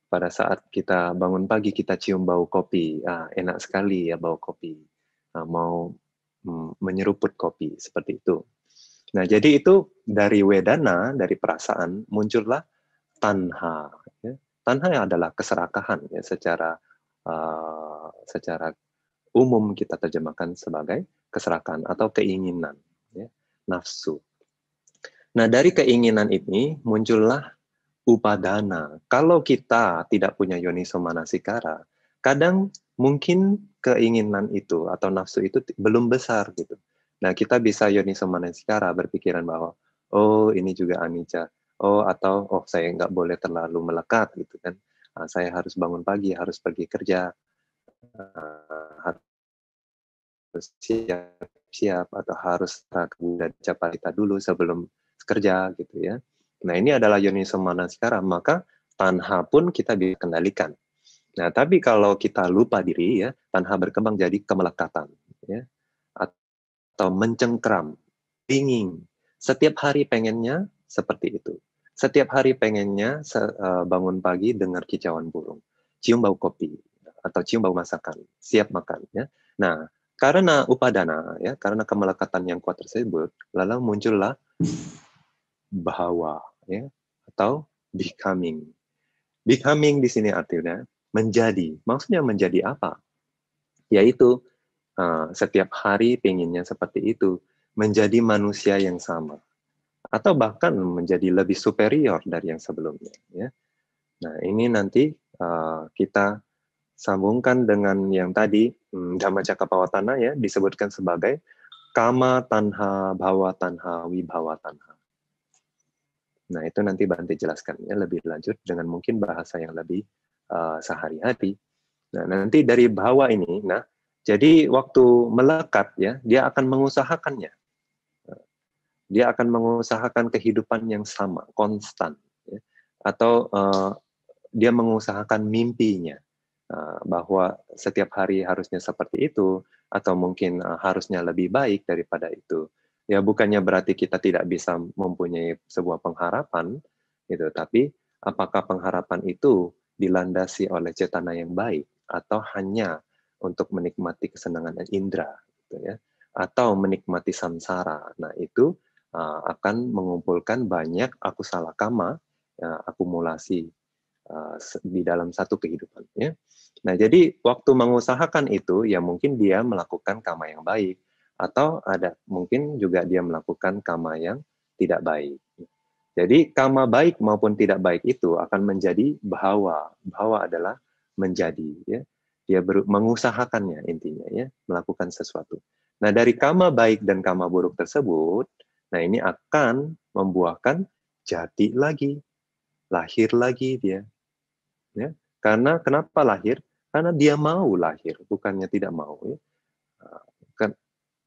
pada saat kita bangun pagi kita cium bau kopi, enak sekali ya bau kopi, mau menyeruput kopi seperti itu. Nah, jadi itu dari wedana, dari perasaan muncullah tanha. Ya. Tanha adalah keserakahan ya, secara umum kita terjemahkan sebagai keserakahan atau keinginan, ya, nafsu. Nah, dari keinginan ini muncullah upadana. Kalau kita tidak punya yoniso manasikara, kadang mungkin keinginan itu atau nafsu itu belum besar gitu. Nah, kita bisa yoniso manasikara berpikiran bahwa oh ini juga anicca. Oh atau oh saya nggak boleh terlalu melekat gitu kan. Saya harus bangun pagi, harus pergi kerja, harus siap-siap atau harus dan capita dulu sebelum kerja gitu ya. Nah, ini adalah yoniso manasikara, maka tanha pun kita bisa kendalikan. Nah, tapi kalau kita lupa diri ya, tanha berkembang jadi kemelekatan ya, atau mencengkram, pingin. Setiap hari pengennya seperti itu. Setiap hari pengennya bangun pagi dengar kicauan burung, cium bau kopi atau cium bau masakan, siap makan ya. Nah, karena upadana ya, karena kemelekatan yang kuat tersebut, lalu muncullah bahwa ya atau becoming. Becoming di sini artinya menjadi. Maksudnya menjadi apa? Yaitu setiap hari pengennya seperti itu, menjadi manusia yang sama atau bahkan menjadi lebih superior dari yang sebelumnya ya. Nah, ini nanti kita sambungkan dengan yang tadi Dhammacakkappavattana ya, disebutkan sebagai kama tanha, bhava tanha, vibhava tanha. Nah, itu nanti Bante jelaskan ya lebih lanjut dengan mungkin bahasa yang lebih sehari-hari. Nah, nanti dari bhawa ini, nah, jadi waktu melekat ya, dia akan mengusahakannya. Dia akan mengusahakan kehidupan yang sama, konstan. Ya. Atau dia mengusahakan mimpinya. Bahwa setiap hari harusnya seperti itu, atau mungkin harusnya lebih baik daripada itu. Ya bukannya berarti kita tidak bisa mempunyai sebuah pengharapan, gitu. Tapi apakah pengharapan itu dilandasi oleh cetana yang baik, atau hanya untuk menikmati kesenangan indera, gitu ya, atau menikmati samsara. Nah itu akan mengumpulkan banyak akusala kama, akumulasi di dalam satu kehidupan. Ya. Nah, jadi waktu mengusahakan itu, ya mungkin dia melakukan kama yang baik, atau ada mungkin juga dia melakukan kama yang tidak baik. Jadi kama baik maupun tidak baik itu akan menjadi bhawa. Bhawa adalah menjadi. Ya. Dia mengusahakannya intinya, ya, melakukan sesuatu. Nah, dari kama baik dan kama buruk tersebut, nah ini akan membuahkan jati lagi, lahir lagi dia. Ya. Karena kenapa lahir? Karena dia mau lahir, bukannya tidak mau. Ya. Kan,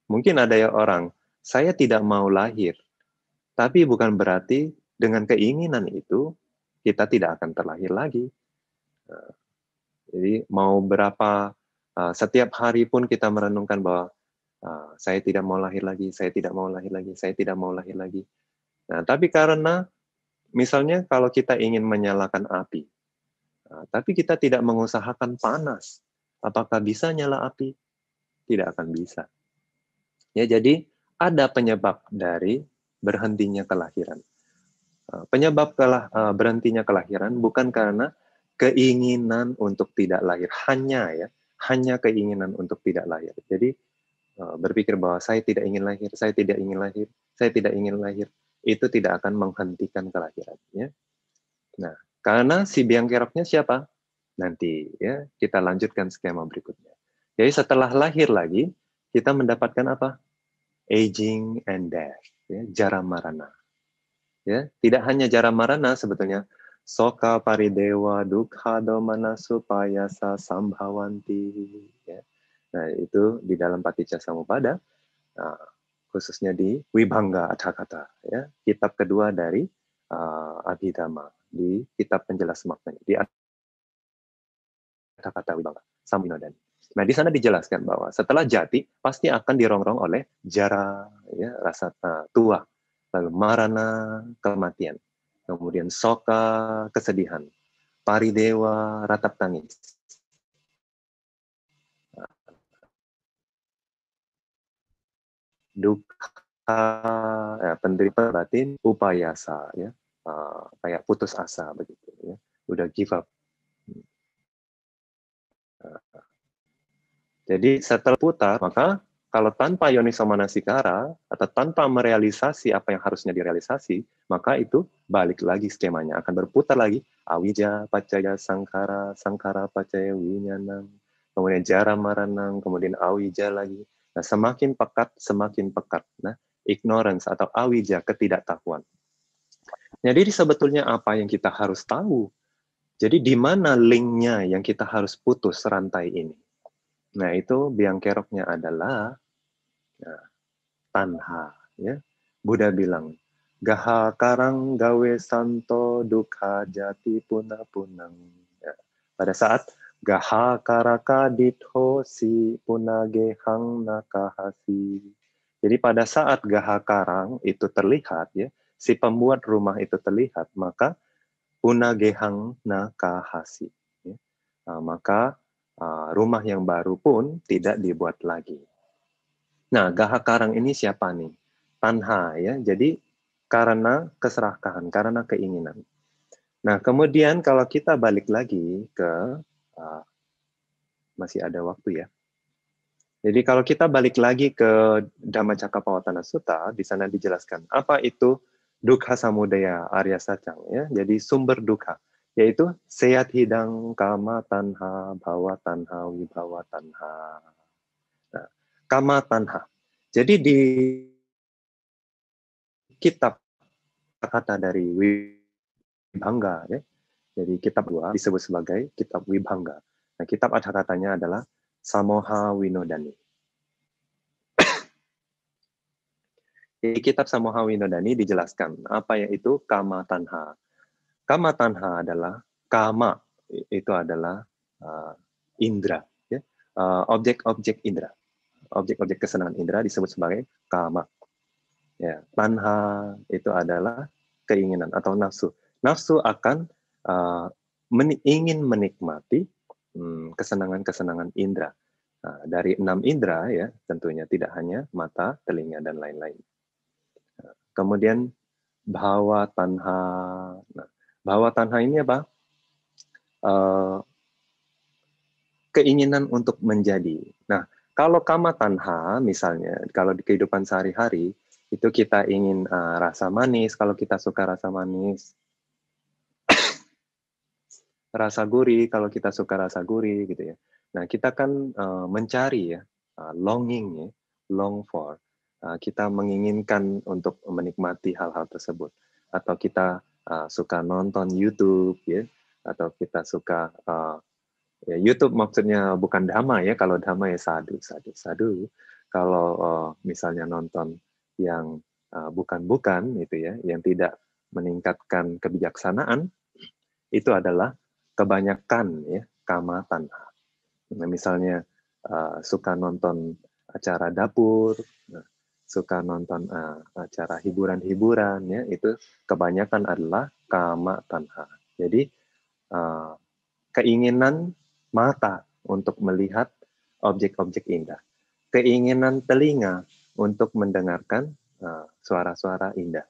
mungkin ada ya orang, saya tidak mau lahir, tapi bukan berarti dengan keinginan itu kita tidak akan terlahir lagi. Jadi mau berapa, setiap hari pun kita merenungkan bahwa saya tidak mau lahir lagi, saya tidak mau lahir lagi, saya tidak mau lahir lagi. Nah, tapi karena misalnya kalau kita ingin menyalakan api, tapi kita tidak mengusahakan panas, apakah bisa nyala api? Tidak akan bisa. Ya, jadi ada penyebab dari berhentinya kelahiran. Penyebab berhentinya kelahiran bukan karena keinginan untuk tidak lahir, hanya keinginan untuk tidak lahir. Jadi berpikir bahwa saya tidak ingin lahir, saya tidak ingin lahir, saya tidak ingin lahir, itu tidak akan menghentikan kelahiran. Ya. Nah, karena si biang keroknya siapa? Nanti ya kita lanjutkan skema berikutnya. Jadi setelah lahir lagi, kita mendapatkan apa? Aging and death, ya, jara marana. Ya, tidak hanya jara marana sebetulnya, soka paridewa dukha domana supayasa sambhawanti. Ya. Nah, itu di dalam Paticca Samuppada, khususnya di Vibhanga Adhakata, ya, kitab kedua dari Abhidhamma, di kitab penjelas maknanya, di Adhakata Vibhanga Samvinodani. Nah, di sana dijelaskan bahwa setelah jati pasti akan dirongrong oleh jara, ya, rasa tua, lalu marana, kematian, kemudian soka, kesedihan, paridewa, ratap tangis, dukkha, penderitaan batin, upayasa, ya, kayak putus asa begitu, ya, udah give up. Jadi setelah putar, maka kalau tanpa yoniso manasikara atau tanpa merealisasi apa yang harusnya direalisasi, maka itu balik lagi skemanya, akan berputar lagi awija pacaya sangkara, sangkara pacaya winyanam, kemudian jara maranang, kemudian awija lagi. Nah, semakin pekat, semakin pekat. Nah, ignorance atau awija, ketidaktahuan. Jadi sebetulnya apa yang kita harus tahu? Jadi di mana linknya yang kita harus putus rantai ini? Nah, itu biang keroknya adalah tanha. Ya. Buddha bilang, gaha karang gawe santo dukha jati punah punang. Ya. Pada saat gaha karaka ditho si punage hang nakahasi. Jadi pada saat gaha karang itu terlihat, ya, si pembuat rumah itu terlihat, maka punagehang nakahasi. Ya. Maka rumah yang baru pun tidak dibuat lagi. Nah, gaha karang ini siapa nih? Tanha, ya. Jadi karena keserakahan, karena keinginan. Nah, kemudian kalau kita balik lagi ke masih ada waktu, ya. Jadi kalau kita balik lagi ke Dhammacakkappavattana Sutta, di sana dijelaskan apa itu dukkha samudaya arya sacang, ya. Jadi sumber dukkha, yaitu seyat hidang kama tanha bhava tanha vibhava tanha. Nah, kama tanha. Jadi di kitab kata dari Vibhanga, ya. Jadi kitab 2 disebut sebagai kitab Vibhanga. Nah, kitab Adhakatanya adalah Samoha Winodani. Di kitab Samoha Winodani dijelaskan apa yaitu kama tanha. Kama tanha adalah kama, itu adalah indra, ya. Objek-objek indra. Objek-objek kesenangan indra disebut sebagai kama. Ya, tanha itu adalah keinginan atau nafsu. Nafsu akan ingin menikmati kesenangan-kesenangan indra. Nah, dari 6 indra, ya, tentunya tidak hanya mata, telinga, dan lain-lain. Kemudian bhawa tanha. Nah, bhawa tanha ini apa? uh, keinginan untuk menjadi. Nah, kalau kama tanha misalnya, kalau di kehidupan sehari-hari itu kita ingin rasa manis, kalau kita suka rasa manis, rasa gurih kalau kita suka rasa gurih gitu ya. Nah, kita kan mencari ya, longing ya, long for. Kita menginginkan untuk menikmati hal-hal tersebut. Atau kita suka nonton YouTube ya, atau kita suka ya, YouTube maksudnya bukan dhamma ya, kalau dhamma ya sadhu, sadhu, sadhu. Kalau misalnya nonton yang bukan-bukan itu ya, yang tidak meningkatkan kebijaksanaan, itu adalah kebanyakan ya kama tanha. Nah, misalnya suka nonton acara dapur, suka nonton acara hiburan-hiburan ya, itu kebanyakan adalah kama tanha. Jadi uh, keinginan mata untuk melihat objek-objek indah, keinginan telinga untuk mendengarkan suara-suara indah.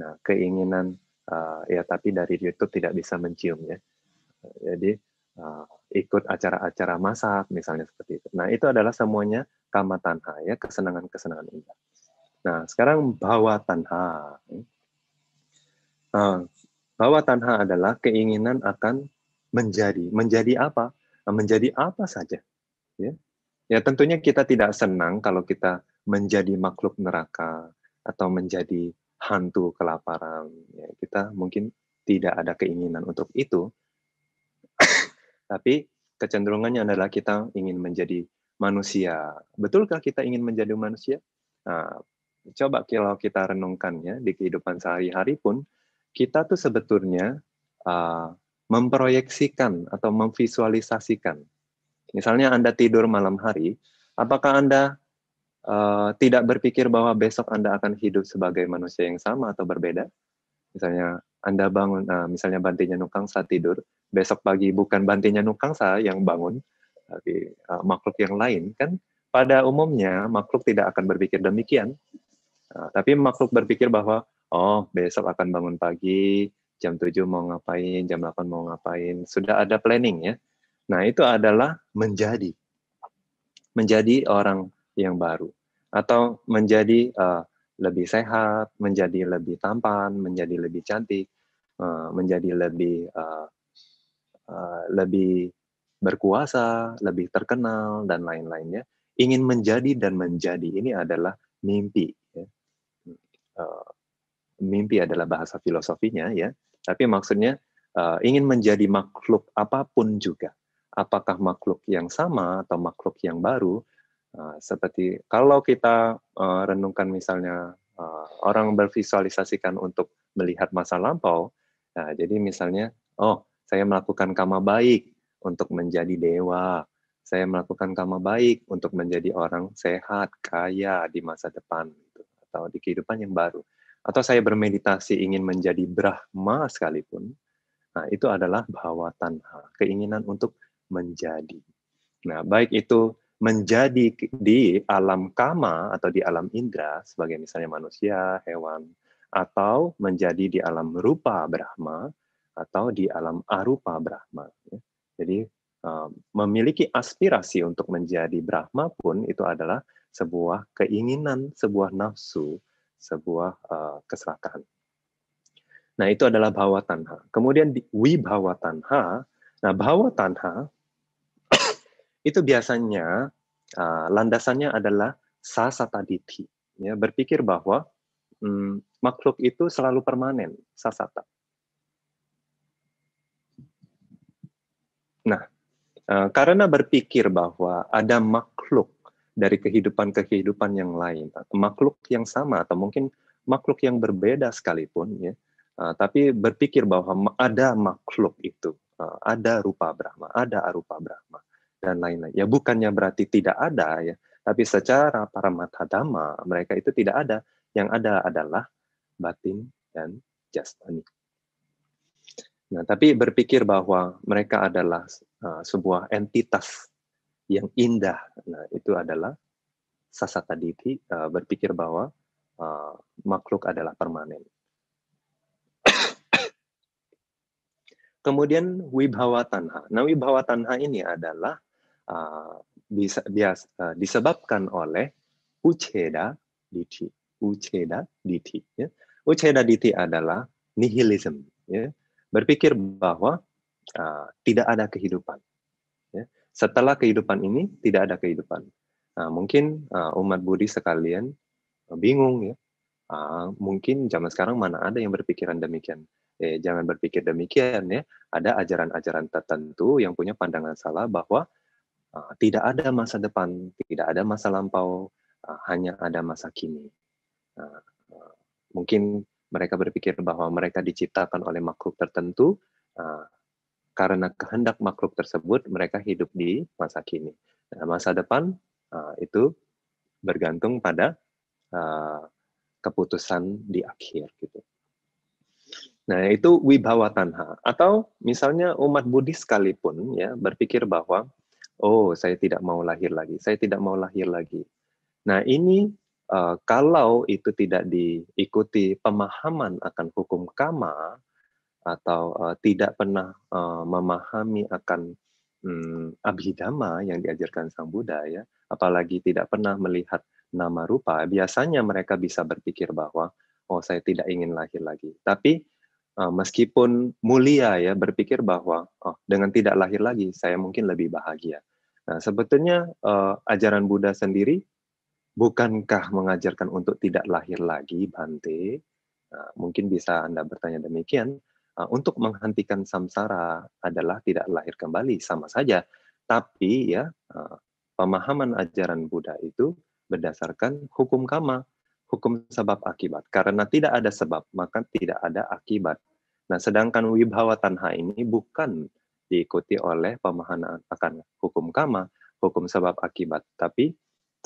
Nah, keinginan ya tapi dari YouTube tidak bisa mencium ya. Jadi ikut acara-acara masak misalnya seperti itu. Nah, itu adalah semuanya kama tanha ya, kesenangan-kesenangan indah. Nah, sekarang bawa tanha. Bawa tanha adalah keinginan akan menjadi. Menjadi apa? Menjadi apa saja. Ya, ya tentunya kita tidak senang kalau kita menjadi makhluk neraka atau menjadi hantu kelaparan. Ya, kita mungkin tidak ada keinginan untuk itu, tapi kecenderungannya adalah kita ingin menjadi manusia. Betulkah kita ingin menjadi manusia? Nah, coba kalau kita renungkannya di kehidupan sehari-hari pun, kita tuh sebetulnya memproyeksikan atau memvisualisasikan. Misalnya Anda tidur malam hari, apakah Anda tidak berpikir bahwa besok Anda akan hidup sebagai manusia yang sama atau berbeda? Misalnya Anda bangun, misalnya Bante Nukangsa tidur, besok pagi bukan Bante Nukangsa yang bangun, tapi makhluk yang lain, kan pada umumnya makhluk tidak akan berpikir demikian. Tapi makhluk berpikir bahwa, oh besok akan bangun pagi, jam 7 mau ngapain, jam 8 mau ngapain, sudah ada planning ya. Nah itu adalah menjadi orang yang baru, atau menjadi lebih sehat, menjadi lebih tampan, menjadi lebih cantik, menjadi lebih berkuasa, lebih terkenal, dan lain-lainnya. Ingin menjadi dan menjadi ini adalah mimpi. Ya. Mimpi adalah bahasa filosofinya, ya. Tapi maksudnya ingin menjadi makhluk apapun juga. Apakah makhluk yang sama atau makhluk yang baru? Seperti kalau kita renungkan misalnya orang bervisualisasikan untuk melihat masa lampau, nah, jadi misalnya, oh saya melakukan kama baik untuk menjadi dewa, saya melakukan kama baik untuk menjadi orang sehat, kaya di masa depan, gitu, atau di kehidupan yang baru. Atau saya bermeditasi ingin menjadi Brahma sekalipun, nah itu adalah bhawa tanha, keinginan untuk menjadi. Nah, baik itu menjadi di alam kama atau di alam indra sebagai misalnya manusia, hewan, atau menjadi di alam rupa Brahma atau di alam arupa Brahma. Jadi memiliki aspirasi untuk menjadi Brahma pun itu adalah sebuah keinginan, sebuah nafsu, sebuah keserakahan. Nah, itu adalah bhawa tanha. Kemudian di wibhawa tanha. Nah, bhawa tanha itu biasanya landasannya adalah sasata dithi, ya, berpikir bahwa makhluk itu selalu permanen, sasata. Nah, karena berpikir bahwa ada makhluk dari kehidupan-kehidupan yang lain, makhluk yang sama atau mungkin makhluk yang berbeda sekalipun, ya, tapi berpikir bahwa ada makhluk itu, ada rupa Brahma, ada arupa Brahma, dan lain-lain. Ya bukannya berarti tidak ada, ya, tapi secara paramatha dhamma mereka itu tidak ada. Yang ada adalah batin dan jasmani. Nah, tapi berpikir bahwa mereka adalah sebuah entitas yang indah, nah itu adalah sasata dithi, berpikir bahwa makhluk adalah permanen. Kemudian Wibhawa Tanha. Nah, Wibhawa Tanha ini adalah disebabkan oleh Uccheda Ditthi. Uccheda Ditthi. Ya. Uccheda Ditthi adalah nihilism. Ya. Berpikir bahwa tidak ada kehidupan. Ya. Setelah kehidupan ini, tidak ada kehidupan. Nah, mungkin umat Budi sekalian bingung ya. Mungkin zaman sekarang mana ada yang berpikiran demikian. Jangan berpikir demikian ya. Ada ajaran-ajaran tertentu yang punya pandangan salah bahwa tidak ada masa depan, tidak ada masa lampau, hanya ada masa kini. Mungkin mereka berpikir bahwa mereka diciptakan oleh makhluk tertentu, karena kehendak makhluk tersebut mereka hidup di masa kini. Nah, masa depan itu bergantung pada keputusan di akhir gitu. Nah, itu Wibhawa Tanha. Atau misalnya umat Buddhis sekalipun ya berpikir bahwa oh, saya tidak mau lahir lagi. Saya tidak mau lahir lagi. Nah, ini kalau itu tidak diikuti pemahaman akan hukum karma atau tidak pernah memahami akan abhidhamma yang diajarkan Sang Buddha ya, apalagi tidak pernah melihat nama rupa, biasanya mereka bisa berpikir bahwa oh, saya tidak ingin lahir lagi. Tapi meskipun mulia ya berpikir bahwa oh, dengan tidak lahir lagi saya mungkin lebih bahagia. Nah, sebetulnya ajaran Buddha sendiri bukankah mengajarkan untuk tidak lahir lagi, Bhante? Mungkin bisa Anda bertanya demikian. Untuk menghentikan samsara adalah tidak lahir kembali, sama saja. Tapi ya pemahaman ajaran Buddha itu berdasarkan hukum karma, hukum sebab akibat. Karena tidak ada sebab, maka tidak ada akibat. Nah, sedangkan Wibhawa Tanha ini bukan diikuti oleh pemahaman akan hukum karma, hukum sebab akibat, tapi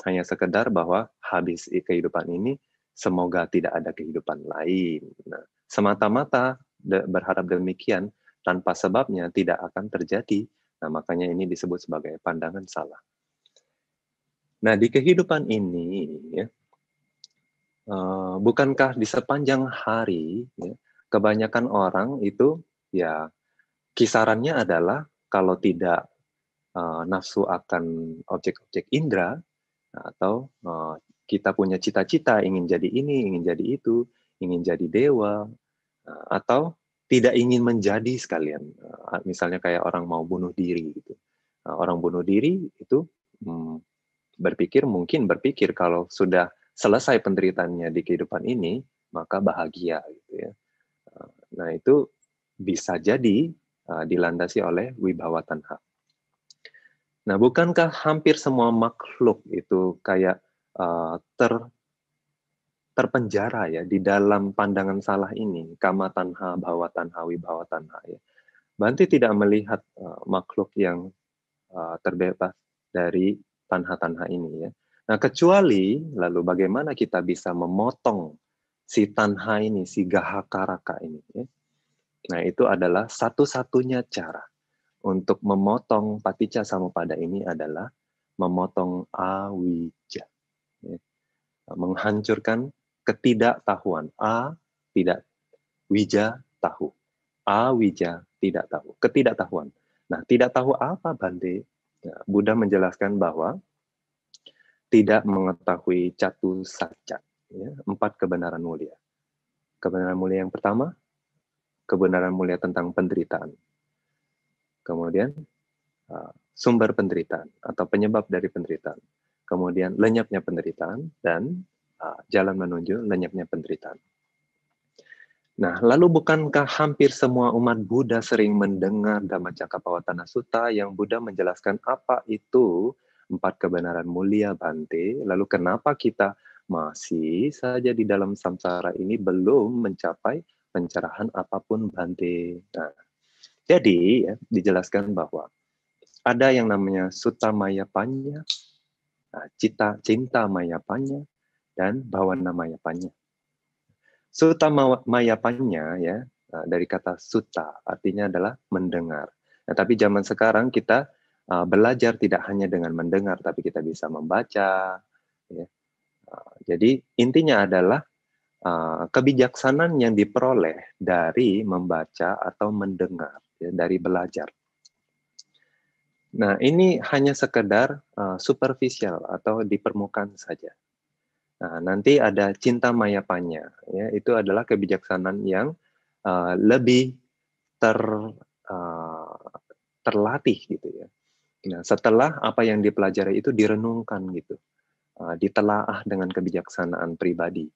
hanya sekedar bahwa habis kehidupan ini semoga tidak ada kehidupan lain. Nah, semata-mata berharap demikian tanpa sebabnya tidak akan terjadi. Nah, makanya ini disebut sebagai pandangan salah. Nah, di kehidupan ini ya, bukankah di sepanjang hari ya, kebanyakan orang itu ya kisarannya adalah kalau tidak nafsu akan objek-objek indera atau kita punya cita-cita ingin jadi ini, ingin jadi itu, ingin jadi dewa, atau tidak ingin menjadi sekalian. Misalnya kayak orang mau bunuh diri gitu. Orang bunuh diri itu mungkin berpikir kalau sudah selesai penderitaannya di kehidupan ini, maka bahagia gitu ya. Nah, itu bisa jadi dilandasi oleh Wibhawa Tanha. Nah, bukankah hampir semua makhluk itu kayak terpenjara ya di dalam pandangan salah ini, kama tanha, bhawa tanha, wibhawa tanha ya. Bhante tidak melihat makhluk yang terbebas dari tanha-tanha ini ya. Nah, kecuali lalu bagaimana kita bisa memotong si tanha ini, si gahakaraka ini ya. Nah, itu adalah satu-satunya cara untuk memotong paticca samuppada ini adalah memotong awija. Ya. Menghancurkan ketidaktahuan. Tidak. Wija tahu. Wija tidak tahu. Ketidaktahuan. Nah, tidak tahu apa, Bante? Ya, Buddha menjelaskan bahwa tidak mengetahui catu saca. Ya, 4 kebenaran mulia. Kebenaran mulia yang pertama, kebenaran mulia tentang penderitaan. Kemudian, sumber penderitaan atau penyebab dari penderitaan. Kemudian, lenyapnya penderitaan dan jalan menuju lenyapnya penderitaan. Nah, lalu bukankah hampir semua umat Buddha sering mendengar Dhammacakkappavattana Sutta yang Buddha menjelaskan apa itu 4 kebenaran mulia, Bhante? Lalu kenapa kita masih saja di dalam samsara ini belum mencapai pencerahan apapun, Bhante? Nah, jadi ya, dijelaskan bahwa ada yang namanya Sutta Mayapanya, Cinta Mayapanya, dan Bhavana Mayapanya. Sutta Mayapanya ya dari kata sutta artinya adalah mendengar. Nah, tapi zaman sekarang kita belajar tidak hanya dengan mendengar, tapi kita bisa membaca. Ya. Jadi intinya adalah kebijaksanaan yang diperoleh dari membaca atau mendengar. ya, dari belajar. Nah, ini hanya sekedar superficial atau di permukaan saja. Nah, nanti ada cinta mayapanya, ya, itu adalah kebijaksanaan yang lebih uh, terlatih gitu ya. Nah, setelah apa yang dipelajari itu direnungkan gitu, ditelaah dengan kebijaksanaan pribadi,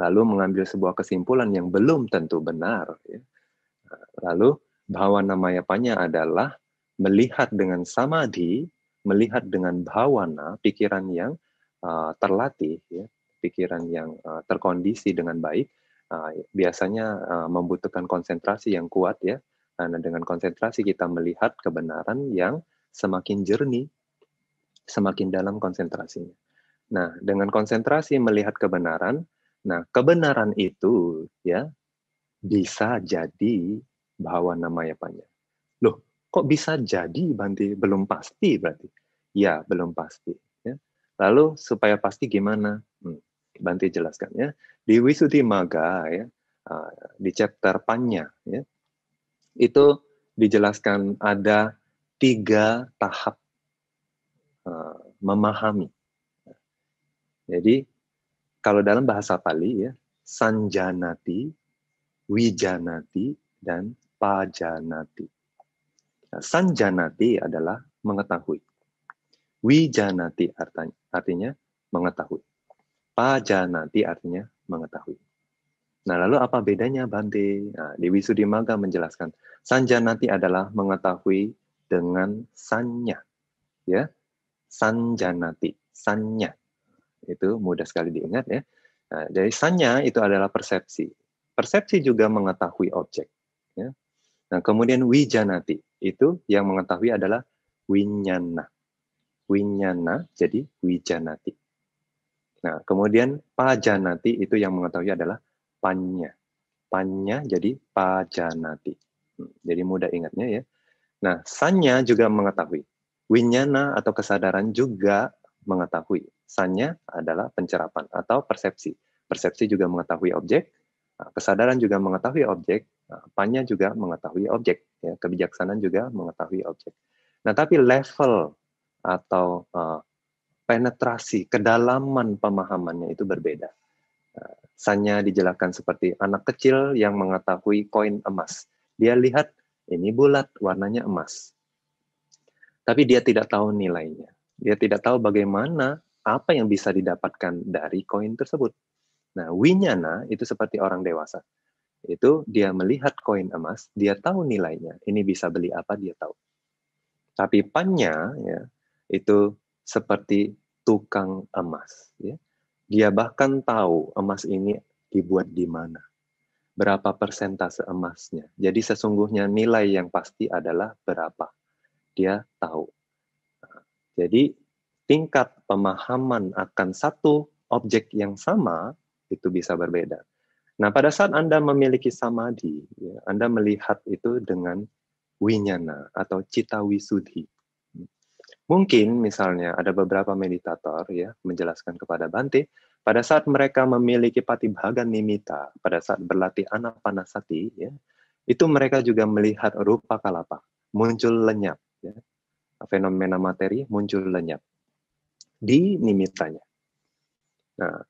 lalu mengambil sebuah kesimpulan yang belum tentu benar. Ya. Lalu bhawana mayapanya adalah melihat dengan samadhi, melihat dengan bhawana, pikiran yang terlatih, ya, pikiran yang terkondisi dengan baik, biasanya membutuhkan konsentrasi yang kuat ya. Karena dengan konsentrasi kita melihat kebenaran yang semakin jernih, semakin dalam konsentrasinya. Nah, dengan konsentrasi melihat kebenaran, nah kebenaran itu ya bisa jadi bhawana mayapanya. Loh, kok bisa jadi, Banti? Belum pasti berarti. Ya, belum pasti. Ya. Lalu supaya pasti gimana? Banti jelaskan ya. Di Visuddhimagga ya, di chapter Panya ya, itu dijelaskan ada 3 tahap memahami. Jadi kalau dalam bahasa Pali ya, sanjanati, wijanati, dan pajanati. Nah, sanjanati adalah mengetahui. Wijanati artinya mengetahui. Pajanati artinya mengetahui. Nah, lalu apa bedanya, Bante? Nah, di Visuddhimagga menjelaskan, sanjanati adalah mengetahui dengan sanya. Ya, sanjanati, sanya. Itu mudah sekali diingat ya. Nah, dari sanya itu adalah persepsi. Persepsi juga mengetahui objek. Ya. Nah, kemudian wijanati, itu yang mengetahui adalah winyana. Winyana jadi wijanati. Nah, kemudian pajanati itu yang mengetahui adalah panya. Panya jadi pajanati. Jadi mudah ingatnya ya. Nah, sanya juga mengetahui. Winyana atau kesadaran juga mengetahui. Sanya adalah pencerapan atau persepsi. Persepsi juga mengetahui objek. Kesadaran juga mengetahui objek. Panya juga mengetahui objek. Ya, kebijaksanaan juga mengetahui objek. Nah, tapi level atau penetrasi, kedalaman pemahamannya itu berbeda. Sanya dijelaskan seperti anak kecil yang mengetahui koin emas. Dia lihat ini bulat, warnanya emas. Tapi dia tidak tahu nilainya. Dia tidak tahu bagaimana apa yang bisa didapatkan dari koin tersebut. Nah, winyana itu seperti orang dewasa. Itu dia melihat koin emas, dia tahu nilainya. Ini bisa beli apa, dia tahu. Tapi panya ya, itu seperti tukang emas. Ya. Dia bahkan tahu emas ini dibuat di mana. Berapa persentase emasnya. Jadi sesungguhnya nilai yang pasti adalah berapa. Dia tahu. Jadi tingkat pemahaman akan satu objek yang sama itu bisa berbeda. Nah, pada saat Anda memiliki samadhi, ya, Anda melihat itu dengan winyana atau cita wisudhi. Mungkin misalnya ada beberapa meditator ya menjelaskan kepada Bante, pada saat mereka memiliki patibhaga nimitta, pada saat berlatih anapanasati, ya, itu mereka juga melihat rupa kalapa, muncul lenyap. Ya. Fenomena materi muncul lenyap di nimittanya. Nah,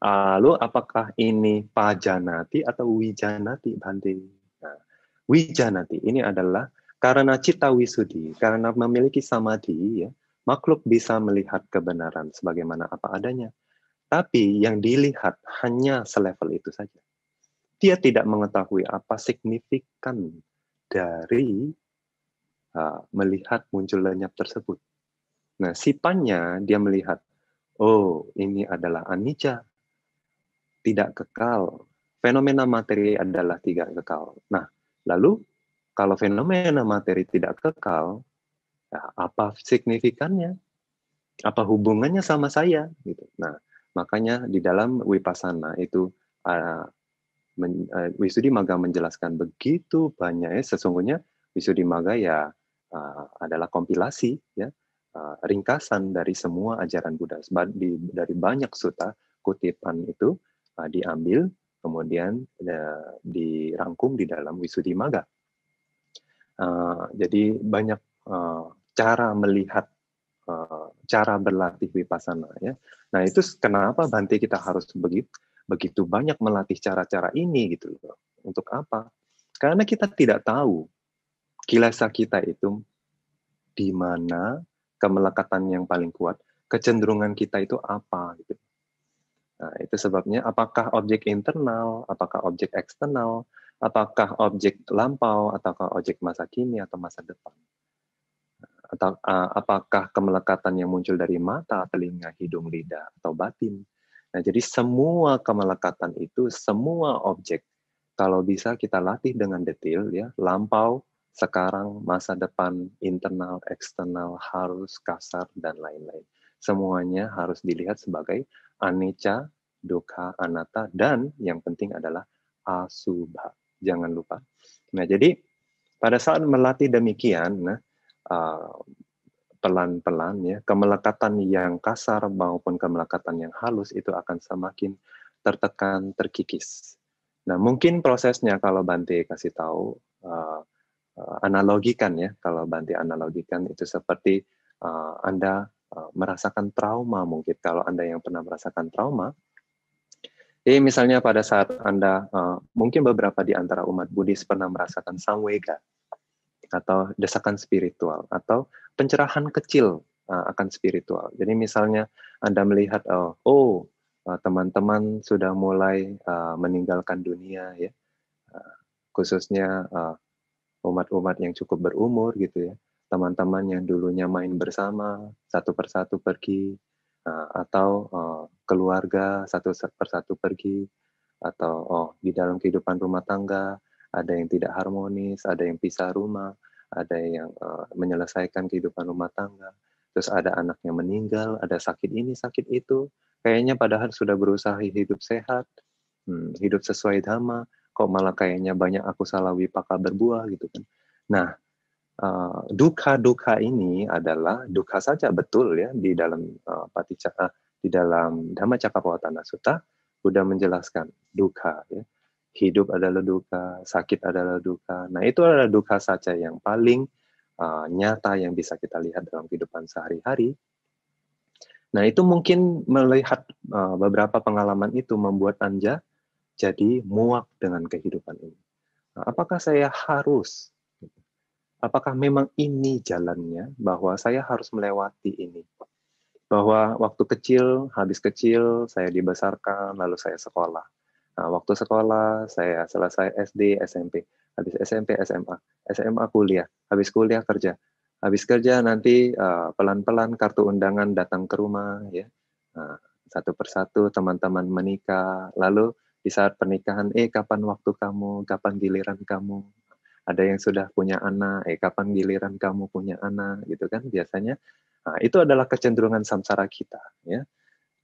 lalu apakah ini pajanati atau wijanati, Bante? Nah, wijanati ini adalah karena cita wisudi, karena memiliki samadhi, ya, makhluk bisa melihat kebenaran sebagaimana apa adanya. Tapi yang dilihat hanya selevel itu saja. Dia tidak mengetahui apa signifikan dari melihat muncul lenyap tersebut. Nah, sipannya dia melihat, oh ini adalah anicca, tidak kekal. Fenomena materi adalah tidak kekal. Nah, lalu kalau fenomena materi tidak kekal, ya, apa signifikannya? Apa hubungannya sama saya? Gitu. Nah, makanya di dalam Vipassana itu Visuddhimagga menjelaskan begitu banyak. Sesungguhnya Visuddhimagga ya adalah kompilasi, ya, ringkasan dari semua ajaran Buddha. Dari banyak sutta kutipan itu diambil, kemudian dirangkum di dalam Wisuddhimagga. Jadi banyak cara melihat, cara berlatih vipassana ya. Nah itu kenapa Bante kita harus begitu banyak melatih cara-cara ini gitu loh. Untuk apa? Karena kita tidak tahu kilesa kita itu di mana, kemelekatan yang paling kuat, kecenderungan kita itu apa gitu. Nah, itu sebabnya apakah objek internal, apakah objek eksternal, apakah objek lampau, ataukah objek masa kini atau masa depan. Atau apakah kemelekatan yang muncul dari mata, telinga, hidung, lidah, atau batin. Nah, jadi semua kemelekatan itu, semua objek, kalau bisa kita latih dengan detail, ya, lampau, sekarang, masa depan, internal, eksternal, harus, kasar, dan lain-lain. Semuanya harus dilihat sebagai anicca, dukkha, anatta, dan yang penting adalah asubha. Jangan lupa. Nah, jadi pada saat melatih demikian, nah, pelan-pelan ya, kemelekatan yang kasar maupun kemelekatan yang halus itu akan semakin tertekan, terkikis. Nah, mungkin prosesnya kalau Bante kasih tahu, analogikan ya, kalau Bante analogikan itu seperti Anda merasakan trauma, mungkin kalau Anda yang pernah merasakan trauma, misalnya pada saat Anda, mungkin beberapa di antara umat Buddhis pernah merasakan samvega, atau desakan spiritual, atau pencerahan kecil akan spiritual. Jadi misalnya Anda melihat, teman-teman sudah mulai meninggalkan dunia, ya, khususnya umat-umat yang cukup berumur gitu ya, teman-teman yang dulunya main bersama, satu persatu pergi, atau keluarga satu persatu pergi, atau di dalam kehidupan rumah tangga, ada yang tidak harmonis, ada yang pisah rumah, ada yang menyelesaikan kehidupan rumah tangga, terus ada anak yang meninggal, ada sakit ini, sakit itu, kayaknya padahal sudah berusaha hidup sehat, hidup sesuai dhamma, kok malah kayaknya banyak akusala wipaka berbuah gitu kan. Nah, dukkha ini adalah dukkha saja, betul ya, di dalam di dalam Dhammacakkappavattana Sutta sudah menjelaskan dukkha ya. Hidup adalah dukkha, sakit adalah dukkha. Nah, itu adalah dukkha saja yang paling nyata yang bisa kita lihat dalam kehidupan sehari-hari. Nah, itu mungkin melihat beberapa pengalaman itu membuat Anda jadi muak dengan kehidupan ini. Nah, apakah saya harus? Apakah memang ini jalannya, bahwa saya harus melewati ini? Bahwa waktu kecil, habis kecil, saya dibesarkan, lalu saya sekolah. Nah, waktu sekolah, saya selesai SD, SMP. Habis SMP, SMA. SMA kuliah. Habis kuliah kerja. Habis kerja nanti pelan-pelan kartu undangan datang ke rumah. Ya. Nah, satu persatu teman-teman menikah. Lalu di saat pernikahan, kapan waktu kamu? Kapan giliran kamu? Ada yang sudah punya anak, kapan giliran kamu punya anak, gitu kan biasanya. Nah, itu adalah kecenderungan samsara kita. Ya.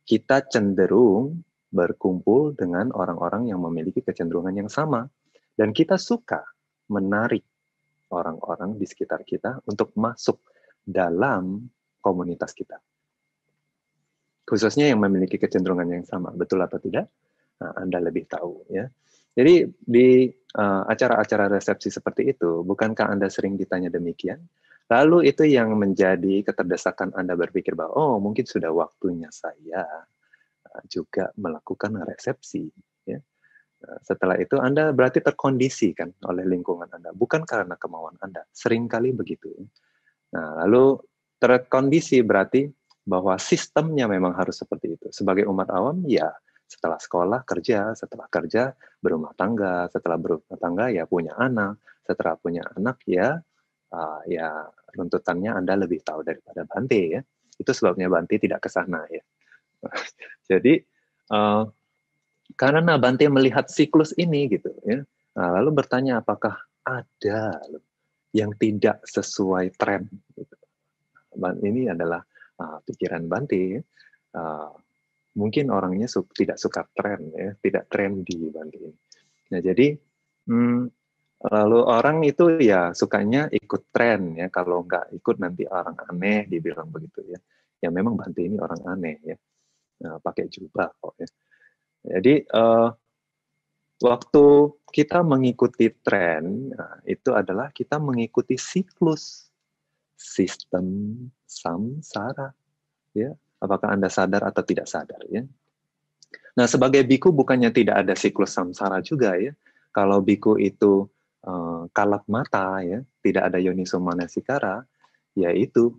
Kita cenderung berkumpul dengan orang-orang yang memiliki kecenderungan yang sama. Dan kita suka menarik orang-orang di sekitar kita untuk masuk dalam komunitas kita. Khususnya yang memiliki kecenderungan yang sama. Betul atau tidak? Nah, Anda lebih tahu. Ya. Jadi di acara-acara resepsi seperti itu, bukankah Anda sering ditanya demikian? Lalu itu yang menjadi keterdesakan Anda berpikir bahwa, mungkin sudah waktunya saya juga melakukan resepsi. Ya. Setelah itu Anda berarti terkondisi kan oleh lingkungan Anda, bukan karena kemauan Anda. Seringkali begitu. Nah, lalu terkondisi berarti bahwa sistemnya memang harus seperti itu. Sebagai umat awam, ya setelah sekolah kerja, setelah kerja berumah tangga, setelah berumah tangga ya punya anak, setelah punya anak ya runtutannya Anda lebih tahu daripada Bante ya. Itu sebabnya Bante tidak ke sana ya. Jadi karena Bante melihat siklus ini gitu ya, lalu bertanya apakah ada yang tidak sesuai tren. Gitu. Ini adalah pikiran Bante. Mungkin orangnya tidak suka tren ya, tidak trendy Bante. Nah jadi lalu orang itu ya sukanya ikut tren ya, kalau nggak ikut nanti orang aneh dibilang begitu ya. Ya memang Bante ini orang aneh ya, pakai jubah kok ya. Jadi Waktu kita mengikuti tren, nah, itu adalah kita mengikuti siklus sistem samsara. Ya, apakah Anda sadar atau tidak sadar? Ya. Nah, sebagai biku bukannya tidak ada siklus samsara juga ya. Kalau biku itu kalap mata ya, tidak ada yoniso manasikara, yaitu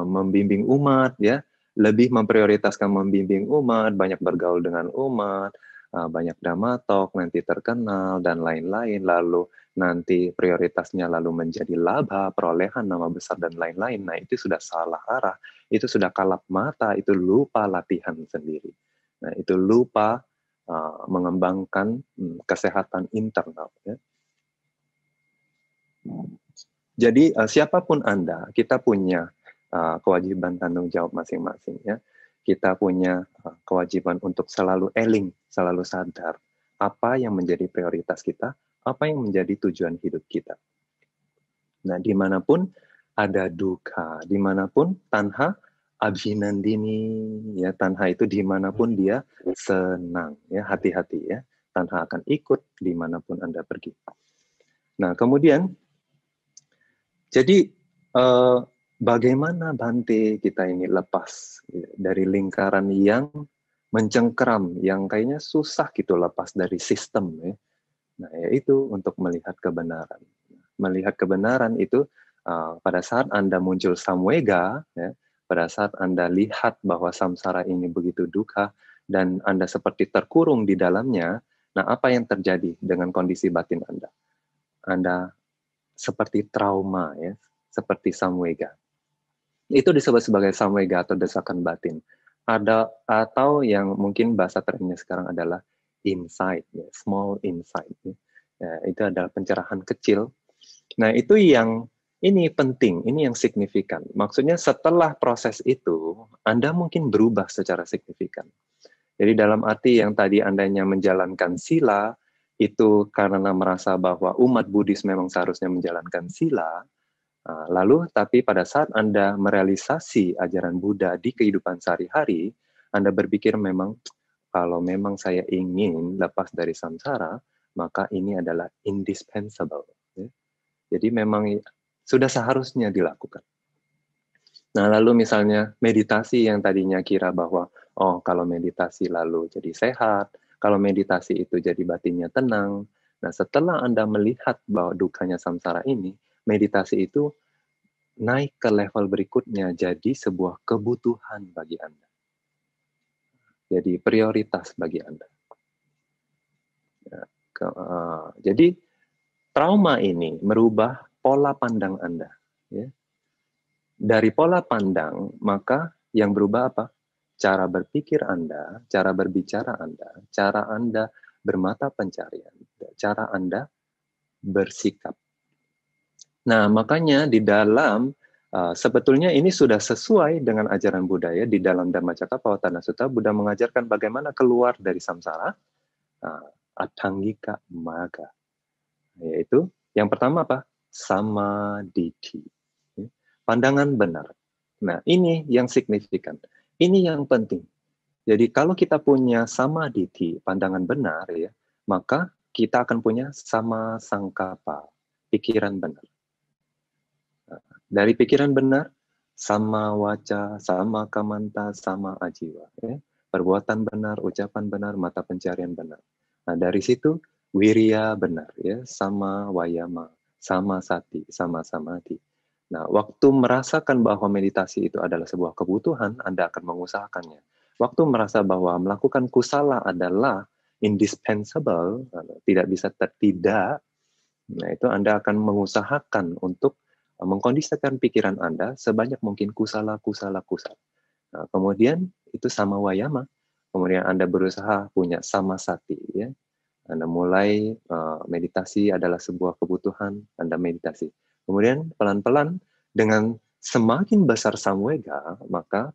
membimbing umat ya, lebih memprioritaskan membimbing umat, banyak bergaul dengan umat, banyak dhammatalk, nanti terkenal dan lain-lain, lalu nanti prioritasnya lalu menjadi laba, perolehan nama besar dan lain-lain. Nah, itu sudah salah arah, itu sudah kalap mata, itu lupa latihan sendiri. Nah, itu lupa mengembangkan kesehatan internal ya. Jadi siapapun Anda, kita punya kewajiban tanggung jawab masing-masing ya. Kita punya kewajiban untuk selalu eling, selalu sadar apa yang menjadi prioritas kita, apa yang menjadi tujuan hidup kita. Nah, dimanapun ada duka, dimanapun tanha abhinandini, ya tanha itu dimanapun dia senang, ya hati-hati ya. Tanha akan ikut dimanapun Anda pergi. Nah, kemudian jadi bagaimana Bhante kita ini lepas dari lingkaran yang mencengkeram, yang kayaknya susah gitu lepas dari sistem ya. Nah, yaitu untuk melihat kebenaran. Melihat kebenaran itu pada saat Anda muncul samwega, ya, pada saat Anda lihat bahwa samsara ini begitu duka dan Anda seperti terkurung di dalamnya, nah apa yang terjadi dengan kondisi batin Anda? Anda seperti trauma ya, seperti samwega. Itu disebut sebagai samwega atau desakan batin. Ada atau yang mungkin bahasa trennya sekarang adalah insight, ya, small insight. Ya, itu adalah pencerahan kecil. Nah, itu yang ini penting, ini yang signifikan. Maksudnya setelah proses itu, Anda mungkin berubah secara signifikan. Jadi dalam arti yang tadi Andanya menjalankan sila, itu karena merasa bahwa umat Buddhis memang seharusnya menjalankan sila, lalu tapi pada saat Anda merealisasi ajaran Buddha di kehidupan sehari-hari, Anda berpikir memang kalau memang saya ingin lepas dari samsara, maka ini adalah indispensable. Ya. Jadi memang sudah seharusnya dilakukan. Nah, lalu misalnya meditasi yang tadinya kira bahwa, oh kalau meditasi lalu jadi sehat, kalau meditasi itu jadi batinnya tenang. Nah, setelah Anda melihat bahwa dukanya samsara ini, meditasi itu naik ke level berikutnya jadi sebuah kebutuhan bagi Anda. Jadi prioritas bagi Anda. Jadi trauma ini merubah pola pandang Anda. Ya. Dari pola pandang, maka yang berubah apa? Cara berpikir Anda, cara berbicara Anda, cara Anda bermata pencarian, cara Anda bersikap. Nah, makanya di dalam sebetulnya ini sudah sesuai dengan ajaran Buddha ya. Di dalam Dhammacakkappavattana Sutta, Buddha mengajarkan bagaimana keluar dari samsara, Atthangika Magga. Yaitu yang pertama apa? Samadhi. Pandangan benar. Nah, ini yang signifikan. Ini yang penting. Jadi kalau kita punya samadhi, pandangan benar ya, maka kita akan punya sama sangkapa, pikiran benar. Dari pikiran benar, sama waca, sama kamanta, sama ajiwa. Ya. Perbuatan benar, ucapan benar, mata pencarian benar. Nah, dari situ wirya benar, ya, sama wayama, sama sati, sama samadhi. Nah, waktu merasakan bahwa meditasi itu adalah sebuah kebutuhan, Anda akan mengusahakannya. Waktu merasa bahwa melakukan kusala adalah indispensable, tidak bisa tertidak, nah itu Anda akan mengusahakan untuk mengkondisikan pikiran Anda sebanyak mungkin kusala. Nah, kemudian itu sama wayama. Kemudian Anda berusaha punya sama sati, ya. Anda mulai meditasi adalah sebuah kebutuhan, Anda meditasi. Kemudian pelan-pelan dengan semakin besar samwega, maka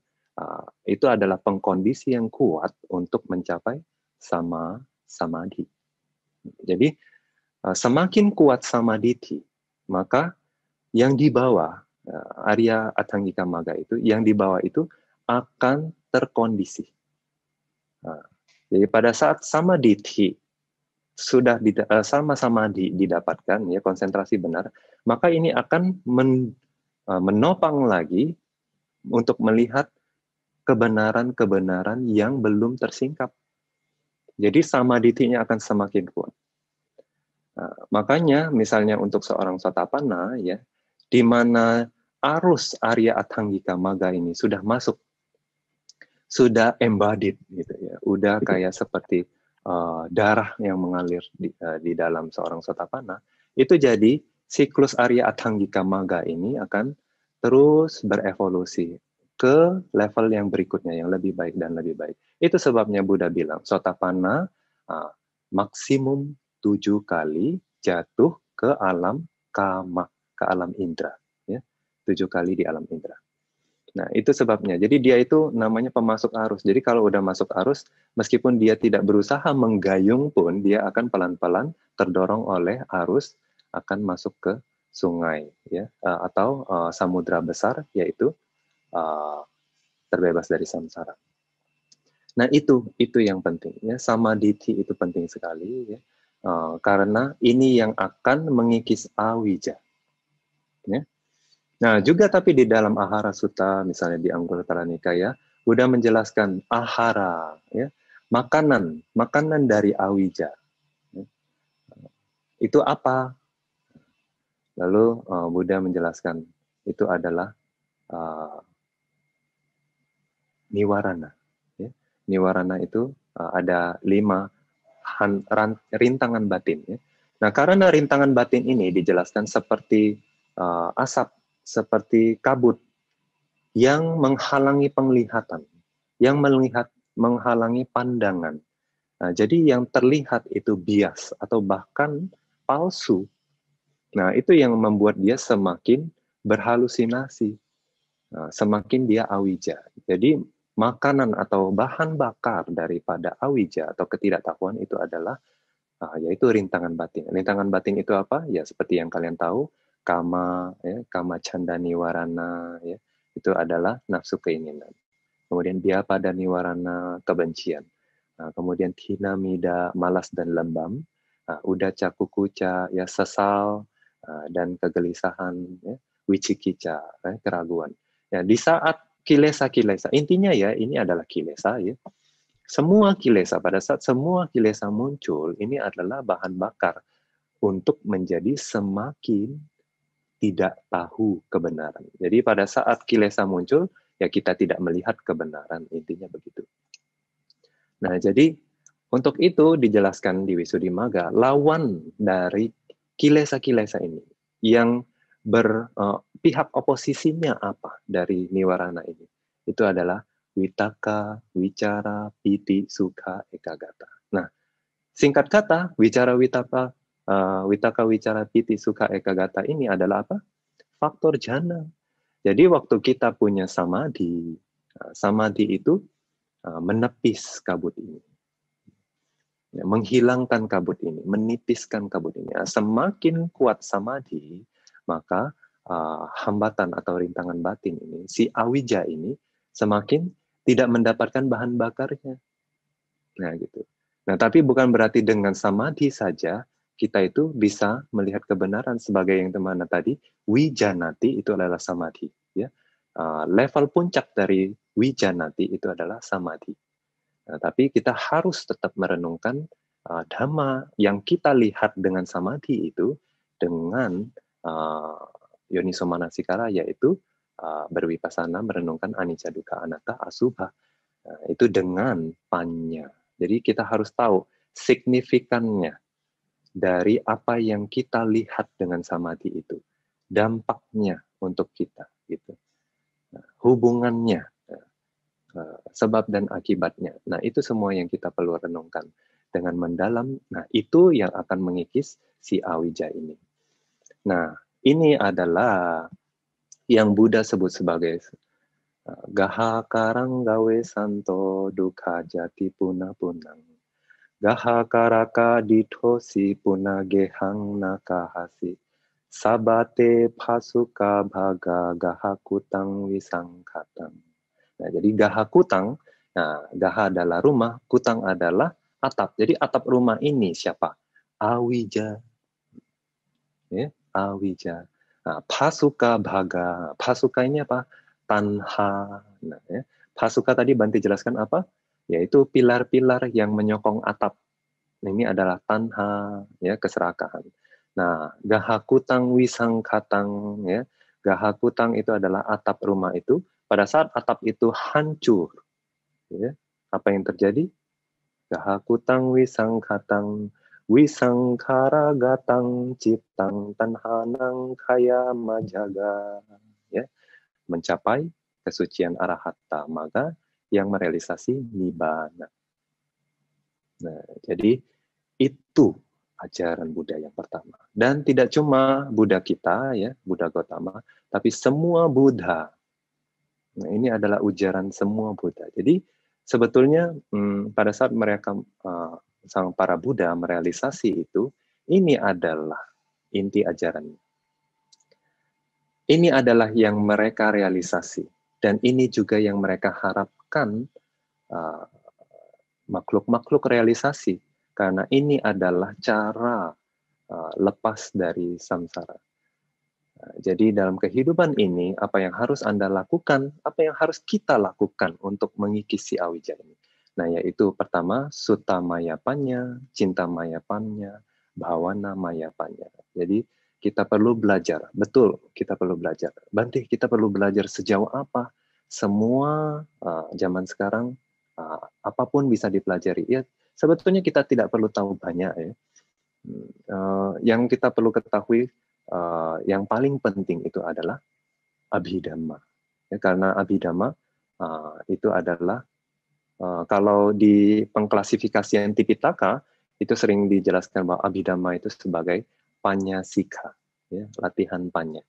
itu adalah pengkondisi yang kuat untuk mencapai sama samadhi. Jadi semakin kuat samadhi, maka yang di bawah Arya Atthangika Magga itu, yang di bawah itu akan terkondisi. Jadi pada saat samadhi sudah sama-sama didapatkan, ya, konsentrasi benar, maka ini akan menopang lagi untuk melihat kebenaran-kebenaran yang belum tersingkap. Jadi samadhi-nya akan semakin kuat. Nah, makanya misalnya untuk seorang Sotapanna, ya, di mana arus Arya Athanggika Magga ini sudah masuk, sudah embodied gitu ya, udah kayak seperti darah yang mengalir di dalam seorang Sotapanna, itu jadi siklus Arya Athanggika Magga ini akan terus berevolusi ke level yang berikutnya yang lebih baik dan lebih baik. Itu sebabnya Buddha bilang Sotapanna maksimum 7 kali jatuh ke alam kama, ke alam indera, ya, 7 kali di alam indera. Nah, itu sebabnya. Jadi dia itu namanya pemasuk arus. Jadi kalau udah masuk arus, meskipun dia tidak berusaha menggayung pun, dia akan pelan-pelan terdorong oleh arus akan masuk ke sungai, ya, atau samudra besar, yaitu terbebas dari samsara. Nah, itu yang penting, ya. Samadhi itu penting sekali, ya. Karena ini yang akan mengikis awija, ya. Nah, juga tapi di dalam Ahara Sutta, misalnya di Anguttara Nikaya, Buddha menjelaskan ahara, ya, makanan dari awija. Ya. Itu apa? Lalu Buddha menjelaskan itu adalah niwarana. Ya. Niwarana itu ada 5 rintangan batin. Ya. Nah, karena rintangan batin ini dijelaskan seperti asap, seperti kabut yang menghalangi penglihatan, yang menghalangi pandangan. Nah, jadi yang terlihat itu bias atau bahkan palsu. Nah, itu yang membuat dia semakin berhalusinasi, semakin dia awija. Jadi makanan atau bahan bakar daripada awija atau ketidaktahuan itu adalah yaitu rintangan batin. Rintangan batin itu apa? Ya seperti yang kalian tahu, kama, ya, kama canda niwarana, ya, itu adalah nafsu keinginan. Kemudian dia pada niwarana kebencian. Kemudian tinamida malas dan lembam, udaca kukuca ya sesal dan kegelisahan, ya, wicikica keraguan. Ya, di saat kilesa-kilesa, intinya ya ini adalah kilesa, ya. Semua kilesa, pada saat semua kilesa muncul, ini adalah bahan bakar untuk menjadi semakin tidak tahu kebenaran. Jadi pada saat kilesa muncul, ya kita tidak melihat kebenaran, intinya begitu. Nah, jadi untuk itu dijelaskan di Wisuddhimagga, lawan dari kilesa-kilesa ini, yang pihak oposisinya apa dari niwarana ini? Itu adalah witaka, wicara, piti, sukha, ekagata. Nah, singkat kata, witaka, wicara, piti, sukha, ekagata ini adalah apa? Faktor jana. Jadi waktu kita punya samadhi, samadhi itu menepis kabut ini. Ya, menghilangkan kabut ini, menipiskan kabut ini. Semakin kuat samadhi, maka hambatan atau rintangan batin ini, si awija ini, semakin tidak mendapatkan bahan bakarnya. Nah, gitu. Nah, tapi bukan berarti dengan samadhi saja kita itu bisa melihat kebenaran sebagai yang mana tadi, wijanati itu adalah samadhi. Ya. Level puncak dari wijanati itu adalah samadhi. Nah, tapi kita harus tetap merenungkan dhamma yang kita lihat dengan samadhi itu dengan yoniso manasikara, yaitu berwipasana merenungkan anicca dukkha anatta asubha. Nah, itu dengan panya. Jadi kita harus tahu signifikannya dari apa yang kita lihat dengan samadhi itu, dampaknya untuk kita, gitu. Nah, hubungannya, sebab dan akibatnya. Nah, itu semua yang kita perlu renungkan dengan mendalam. Nah, itu yang akan mengikis si awija ini. Nah, ini adalah yang Buddha sebut sebagai gaha karang gawe santo dukkha jati puna punang. Gaha karaka dithosi puna gehang nakahasi. Sabate pasuka bhaga gaha kutang wisangkatang. Nah, jadi gaha kutang Nah, gaha adalah rumah, kutang adalah atap. Jadi atap rumah ini siapa? Awija. Ya, awija. Nah, pasuka bhaga. Pasuka ini apa? Tanha. Nah, ya. Pasuka tadi Bante jelaskan apa? Yaitu pilar-pilar yang menyokong atap. Ini adalah tanha, ya, keserakahan. Nah, gahakutang wisangkatang, ya. Gahakutang itu adalah atap rumah itu. Pada saat atap itu hancur, ya, apa yang terjadi? Gahakutang wisangkatang, wisangkara gatang ciptang tanhanang kaya majaga, ya, mencapai kesucian arahatta maga yang merealisasi nibbana. Nah, jadi itu ajaran Buddha yang pertama. Dan tidak cuma Buddha kita, ya, Buddha Gautama, tapi semua Buddha. Nah, ini adalah ujaran semua Buddha. Jadi sebetulnya pada saat mereka sang para Buddha merealisasi itu, ini adalah inti ajarannya. Ini adalah yang mereka realisasi, dan ini juga yang mereka harapkan makhluk-makhluk realisasi, karena ini adalah cara lepas dari samsara. Jadi dalam kehidupan ini, apa yang harus Anda lakukan, apa yang harus kita lakukan untuk mengikisi awija ini. Nah, yaitu pertama, sutta mayapanya, cinta mayapanya, bhawana mayapanya. Jadi kita perlu belajar, betul, kita perlu belajar. Bante, kita perlu belajar sejauh apa? Semua zaman sekarang, apapun bisa dipelajari. Ya, sebetulnya kita tidak perlu tahu banyak, ya. Yang kita perlu ketahui, yang paling penting itu adalah abhidhamma. Ya, karena abhidhamma itu adalah, kalau di pengklasifikasian Tipitaka, itu sering dijelaskan bahwa abhidhamma itu sebagai panyasika, ya, latihan panya.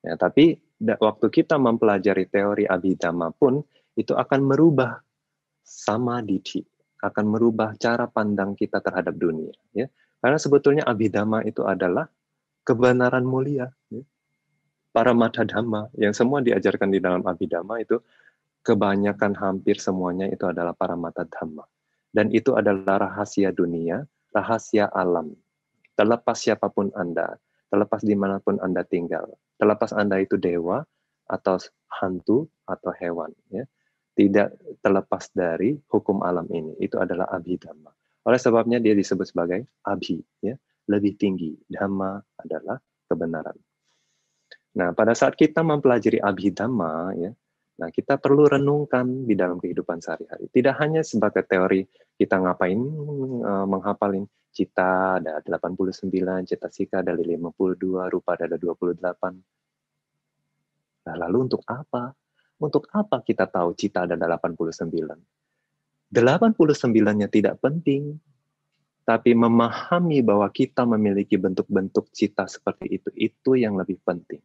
Ya, tapi waktu kita mempelajari teori abhidhamma pun, itu akan merubah samadhi, akan merubah cara pandang kita terhadap dunia. Ya. Karena sebetulnya abhidhamma itu adalah kebenaran mulia. Ya. Para mata dhamma yang semua diajarkan di dalam abhidhamma itu, kebanyakan hampir semuanya itu adalah para mata dhamma. Dan itu adalah rahasia dunia, rahasia alam. Terlepas siapapun Anda, terlepas dimanapun Anda tinggal, terlepas Anda itu dewa, atau hantu, atau hewan. Ya. Tidak terlepas dari hukum alam ini. Itu adalah abhidhamma. Oleh sebabnya dia disebut sebagai abhi, ya, lebih tinggi. Dhamma adalah kebenaran. Nah, pada saat kita mempelajari abhidhamma, ya, nah kita perlu renungkan di dalam kehidupan sehari-hari. Tidak hanya sebagai teori kita ngapain menghafalin cita ada 89, cetasika ada 52, rupa ada 28. Nah, lalu untuk apa? Untuk apa kita tahu cita ada 89? 89-nya tidak penting, tapi memahami bahwa kita memiliki bentuk-bentuk cita seperti itu yang lebih penting.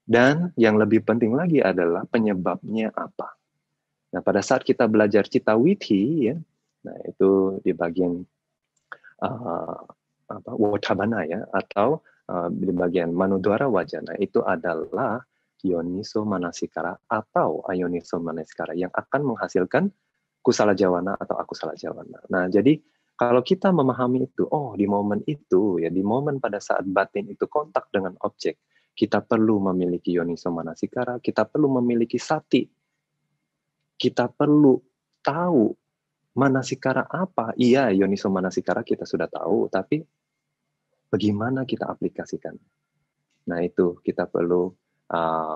Dan yang lebih penting lagi adalah penyebabnya apa. Nah, pada saat kita belajar cita withi, ya, nah itu di bagian Wothabana, ya, atau di bagian Manudwara Wajana, itu adalah yoniso manasikara atau ayoniso manasikara yang akan menghasilkan kusala jawana atau akusala jawana. Nah, jadi kalau kita memahami itu, oh di momen itu, ya, di momen pada saat batin itu kontak dengan objek, kita perlu memiliki yoniso manasikara, kita perlu memiliki sati, kita perlu tahu manasikara apa. Iya, yoniso manasikara kita sudah tahu, tapi bagaimana kita aplikasikan? Nah, itu kita perlu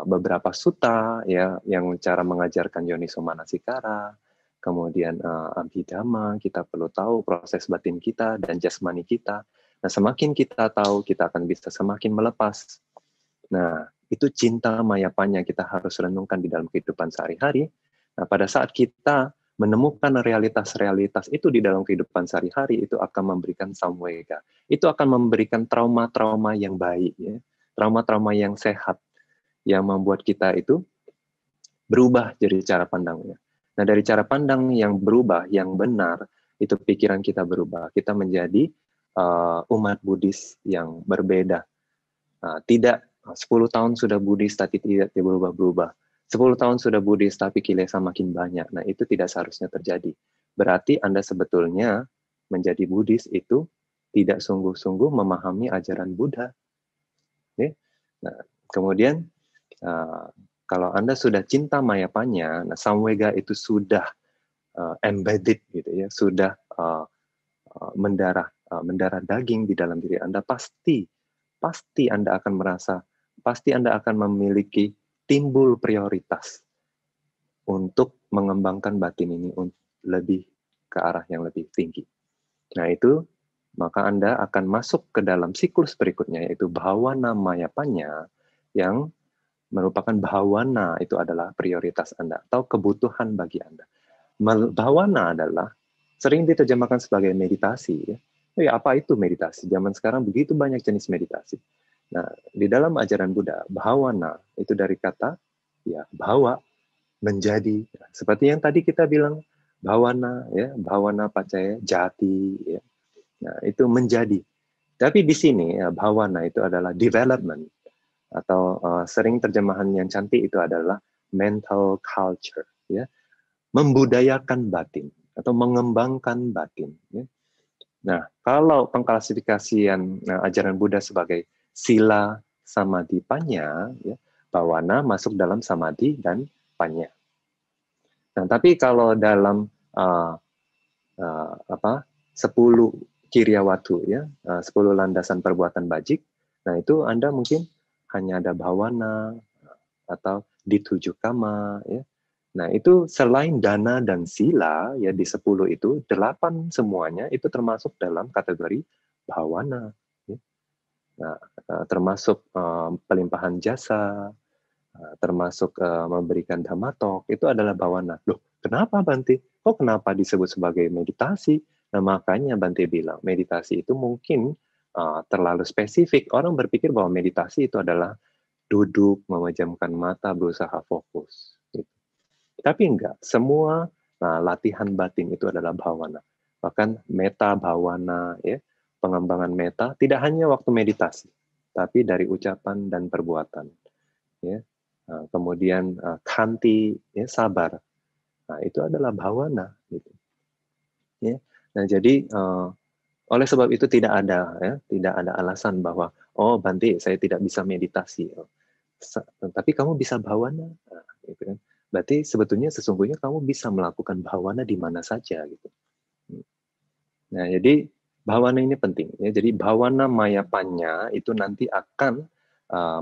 beberapa sutta, ya, yang cara mengajarkan yoniso manasikara, kemudian abhidhamma, kita perlu tahu proses batin kita dan jasmani kita. Nah, semakin kita tahu, kita akan bisa semakin melepas. Nah, itu cinta mayapanya kita harus renungkan di dalam kehidupan sehari-hari. Nah, pada saat kita menemukan realitas-realitas itu di dalam kehidupan sehari-hari, itu akan memberikan samvega. Itu akan memberikan trauma-trauma yang baik, ya. Trauma-trauma yang sehat, yang membuat kita itu berubah jadi cara pandangnya. Nah, dari cara pandang yang berubah, yang benar, itu pikiran kita berubah. Kita menjadi umat Buddhis yang berbeda. Tidak 10 tahun sudah Buddhis, tapi tidak berubah-berubah. 10 tahun sudah Buddhis tapi kilesa makin banyak. Nah, itu tidak seharusnya terjadi. Berarti Anda sebetulnya menjadi Buddhis itu tidak sungguh-sungguh memahami ajaran Buddha. Okay? Nah, kemudian kalau Anda sudah cinta mayapanya, nah samvega itu sudah embedded gitu ya, sudah mendarah daging di dalam diri Anda, pasti Anda akan merasa, pasti Anda akan memiliki timbul prioritas untuk mengembangkan batin ini lebih ke arah yang lebih tinggi. Nah itu, maka Anda akan masuk ke dalam siklus berikutnya, yaitu bhavana mayapanya, yang merupakan bhavana itu adalah prioritas Anda, atau kebutuhan bagi Anda. Bhavana adalah sering diterjemahkan sebagai meditasi. Ya. Apa itu meditasi? Zaman sekarang begitu banyak jenis meditasi. Nah, di dalam ajaran Buddha, bhavana itu dari kata ya bhava, menjadi. Seperti yang tadi kita bilang, bhavana, ya, bhavana pacaya jati. Ya. Nah, itu menjadi. Tapi di sini ya, bhavana itu adalah development, atau sering terjemahan yang cantik itu adalah mental culture, ya, membudayakan batin atau mengembangkan batin. Ya. Nah, kalau pengklasifikasian ajaran Buddha sebagai sila, samadhi, panya, ya, bhavana masuk dalam samadhi dan panya. Nah, tapi kalau dalam 10 kiryawatu, ya, 10 landasan perbuatan bajik, nah itu Anda mungkin hanya ada bhavana atau di 7 kama, ya. Nah, itu selain dana dan sila, ya di 10 itu, 8 semuanya itu termasuk dalam kategori bhavana. Ya. Nah, termasuk pelimpahan jasa, termasuk memberikan dhammatok, itu adalah bhavana. Loh, kenapa Bante? Kok kenapa disebut sebagai meditasi? Nah, makanya Bante bilang, meditasi itu mungkin terlalu spesifik. Orang berpikir bahwa meditasi itu adalah duduk, memejamkan mata, berusaha fokus. Gitu. Tapi enggak, semua latihan batin itu adalah bhavana. Bahkan meta bhavana, ya, pengembangan meta tidak hanya waktu meditasi, tapi dari ucapan dan perbuatan. Ya. Kemudian khanti, ya, sabar. Nah, itu adalah bhavana. Gitu. Ya. Nah, jadi oleh sebab itu tidak ada alasan bahwa Bante saya tidak bisa meditasi. Tapi kamu bisa bhavana, gitu kan? Berarti sebetulnya sesungguhnya kamu bisa melakukan bhavana di mana saja, gitu. Nah, jadi bhavana ini penting, ya. Jadi bhavana mayapanya itu nanti akan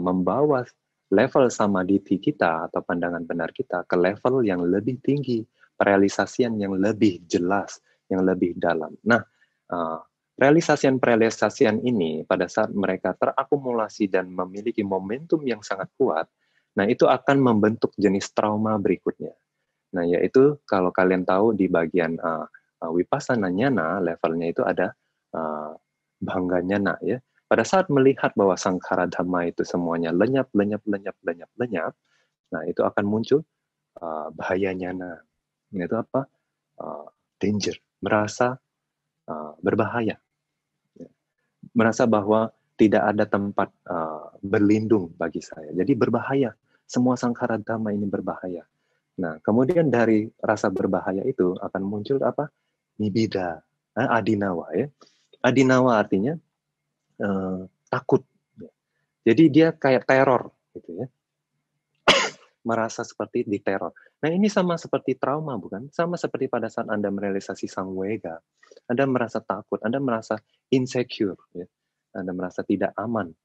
membawa level samadhi kita atau pandangan benar kita ke level yang lebih tinggi, perealisasian yang lebih jelas, yang lebih dalam. Nah, realisasian ini pada saat mereka terakumulasi dan memiliki momentum yang sangat kuat, nah itu akan membentuk jenis trauma berikutnya. Nah, yaitu kalau kalian tahu di bagian Vipassana Nyana, levelnya itu ada Bhanga Nyana, ya. Pada saat melihat bahwa Sangkhara Dhamma itu semuanya lenyap, nah itu akan muncul bahaya nyana. Itu apa? Danger, merasa berbahaya. Merasa bahwa tidak ada tempat berlindung bagi saya. Jadi berbahaya. Semua Sangkhara Dhamma ini berbahaya. Nah, kemudian dari rasa berbahaya itu akan muncul apa? Nibida, adinawa, ya. Adinawa artinya takut. Jadi dia kayak teror, gitu ya. Merasa seperti diteror. Nah, ini sama seperti trauma, bukan? Sama seperti pada saat Anda merealisasi samvega. Anda merasa takut, Anda merasa insecure, ya. Anda merasa tidak aman.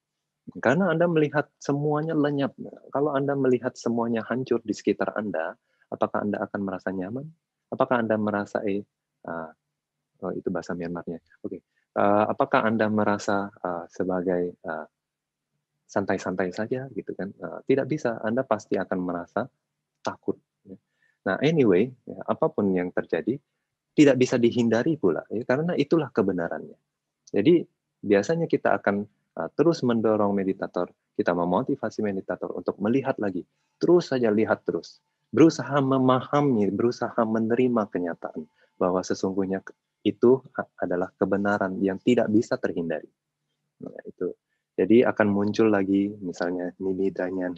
Karena Anda melihat semuanya lenyap. Kalau Anda melihat semuanya hancur di sekitar Anda, apakah Anda akan merasa nyaman? Apakah Anda merasa itu bahasa Myanmarnya. Oke. Apakah Anda merasa sebagai santai-santai saja gitu kan? Tidak bisa. Anda pasti akan merasa takut. Ya. Nah, anyway, ya, apapun yang terjadi tidak bisa dihindari pula, ya, karena itulah kebenarannya. Jadi biasanya kita akan terus mendorong meditator, kita memotivasi meditator untuk melihat lagi, terus saja lihat terus, berusaha memahami, berusaha menerima kenyataan bahwa sesungguhnya itu adalah kebenaran yang tidak bisa terhindari. Nah, itu. Jadi akan muncul lagi misalnya nibidanya.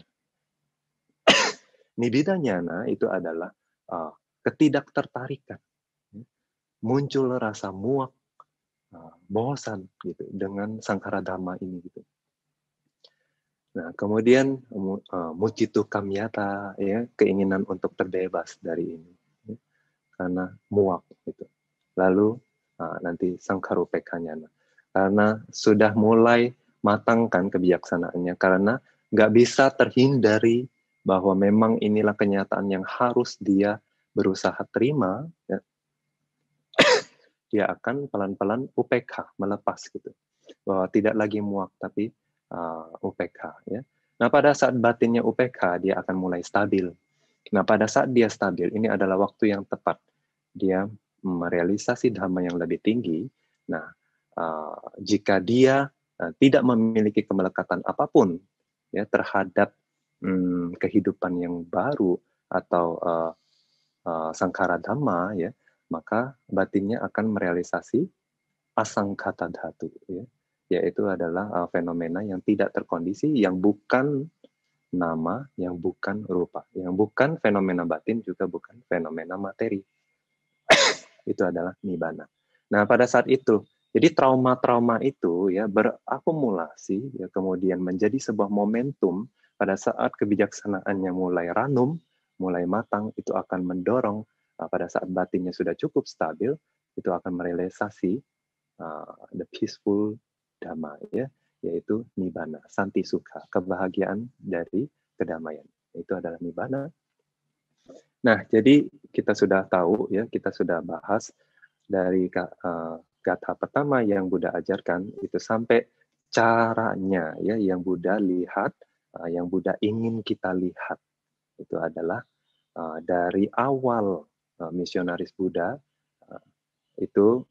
Nibida nyana itu adalah ketidaktertarikan. Muncul rasa muak, bosan gitu dengan sangkara dhamma ini gitu. Nah, kemudian mucitu kamyata, ya, keinginan untuk terbebas dari ini, ya, karena muak gitu. Lalu nanti sangkarupekanya, karena sudah mulai matangkan kebijaksanaannya, karena nggak bisa terhindari bahwa memang inilah kenyataan yang harus dia berusaha terima, ya, dia akan pelan-pelan UPK, melepas gitu, bahwa tidak lagi muak tapi UPK, ya. Nah, pada saat batinnya UPK, dia akan mulai stabil. Nah, pada saat dia stabil, ini adalah waktu yang tepat dia merealisasi dhamma yang lebih tinggi. Nah, jika dia tidak memiliki kemelekatan apapun ya terhadap kehidupan yang baru atau sangkara dhamma, ya, maka batinnya akan merealisasi asangkata dhatu, ya, yaitu adalah fenomena yang tidak terkondisi, yang bukan nama, yang bukan rupa, yang bukan fenomena batin, juga bukan fenomena materi. Itu adalah nibbana. Nah, pada saat itu, jadi trauma-trauma itu ya berakumulasi, ya, kemudian menjadi sebuah momentum pada saat kebijaksanaannya mulai ranum, mulai matang, itu akan mendorong pada saat batinnya sudah cukup stabil, itu akan merealisasi the peaceful dhamma, ya, yaitu nibbana, santi sukha, kebahagiaan dari kedamaian. Itu adalah nibbana. Nah, jadi kita sudah tahu, ya, kita sudah bahas dari gatha pertama yang Buddha ajarkan itu sampai caranya, ya, yang Buddha lihat, yang Buddha ingin kita lihat, itu adalah dari awal misionaris Buddha, itu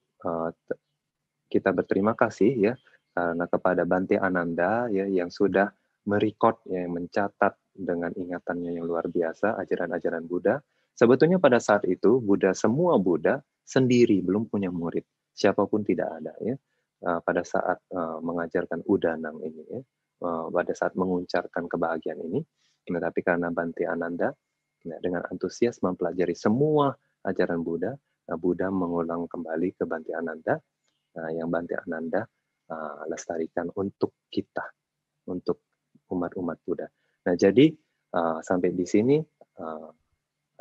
kita berterima kasih, ya, karena kepada Bante Ananda, ya, yang sudah merekod, ya, yang mencatat dengan ingatannya yang luar biasa ajaran-ajaran Buddha. Sebetulnya pada saat itu semua Buddha sendiri, belum punya murid, siapapun tidak ada, ya, pada saat mengajarkan Udanang ini, ya, pada saat menguncarkan kebahagiaan ini. Tetapi karena Bante Ananda dengan antusias mempelajari semua ajaran Buddha, Buddha mengulang kembali ke Bante Ananda, yang Bante Ananda lestarikan untuk kita, untuk umat-umat Buddha. Nah, jadi sampai di sini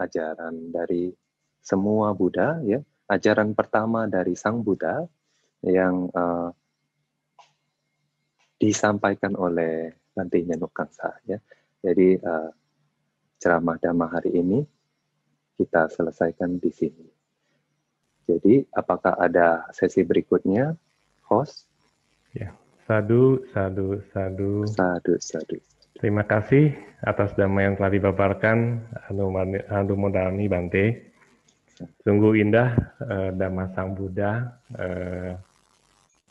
ajaran dari semua Buddha, ya, ajaran pertama dari Sang Buddha yang disampaikan oleh Bante Nyanukangsa, ya. Jadi ceramah Dhamma hari ini kita selesaikan di sini. Jadi apakah ada sesi berikutnya, host? Ya, sadu, sadu, sadu. Sadu, sadu. Terima kasih atas dhamma yang telah dipaparkan, Anumodami Bante. Sungguh indah dhamma Sang Buddha.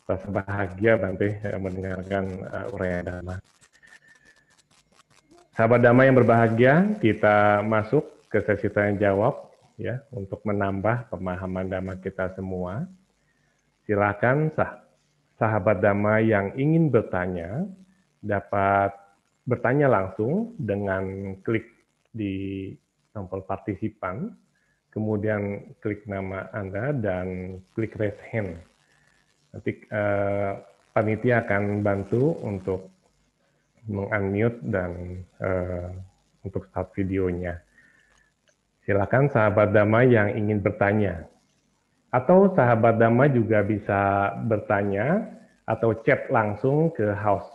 Rasa bahagia Bante mendengarkan uraian dhamma. Sahabat dhamma yang berbahagia, kita masuk ke sesi tanya jawab, ya, untuk menambah pemahaman dhamma kita semua. Silakan sahabat dhamma yang ingin bertanya dapat bertanya langsung dengan klik di tombol partisipan, kemudian klik nama Anda dan klik raise hand. Nanti panitia akan bantu untuk meng-unmute dan untuk start videonya. Silakan sahabat dhamma yang ingin bertanya. Atau sahabat dhamma juga bisa bertanya atau chat langsung ke host.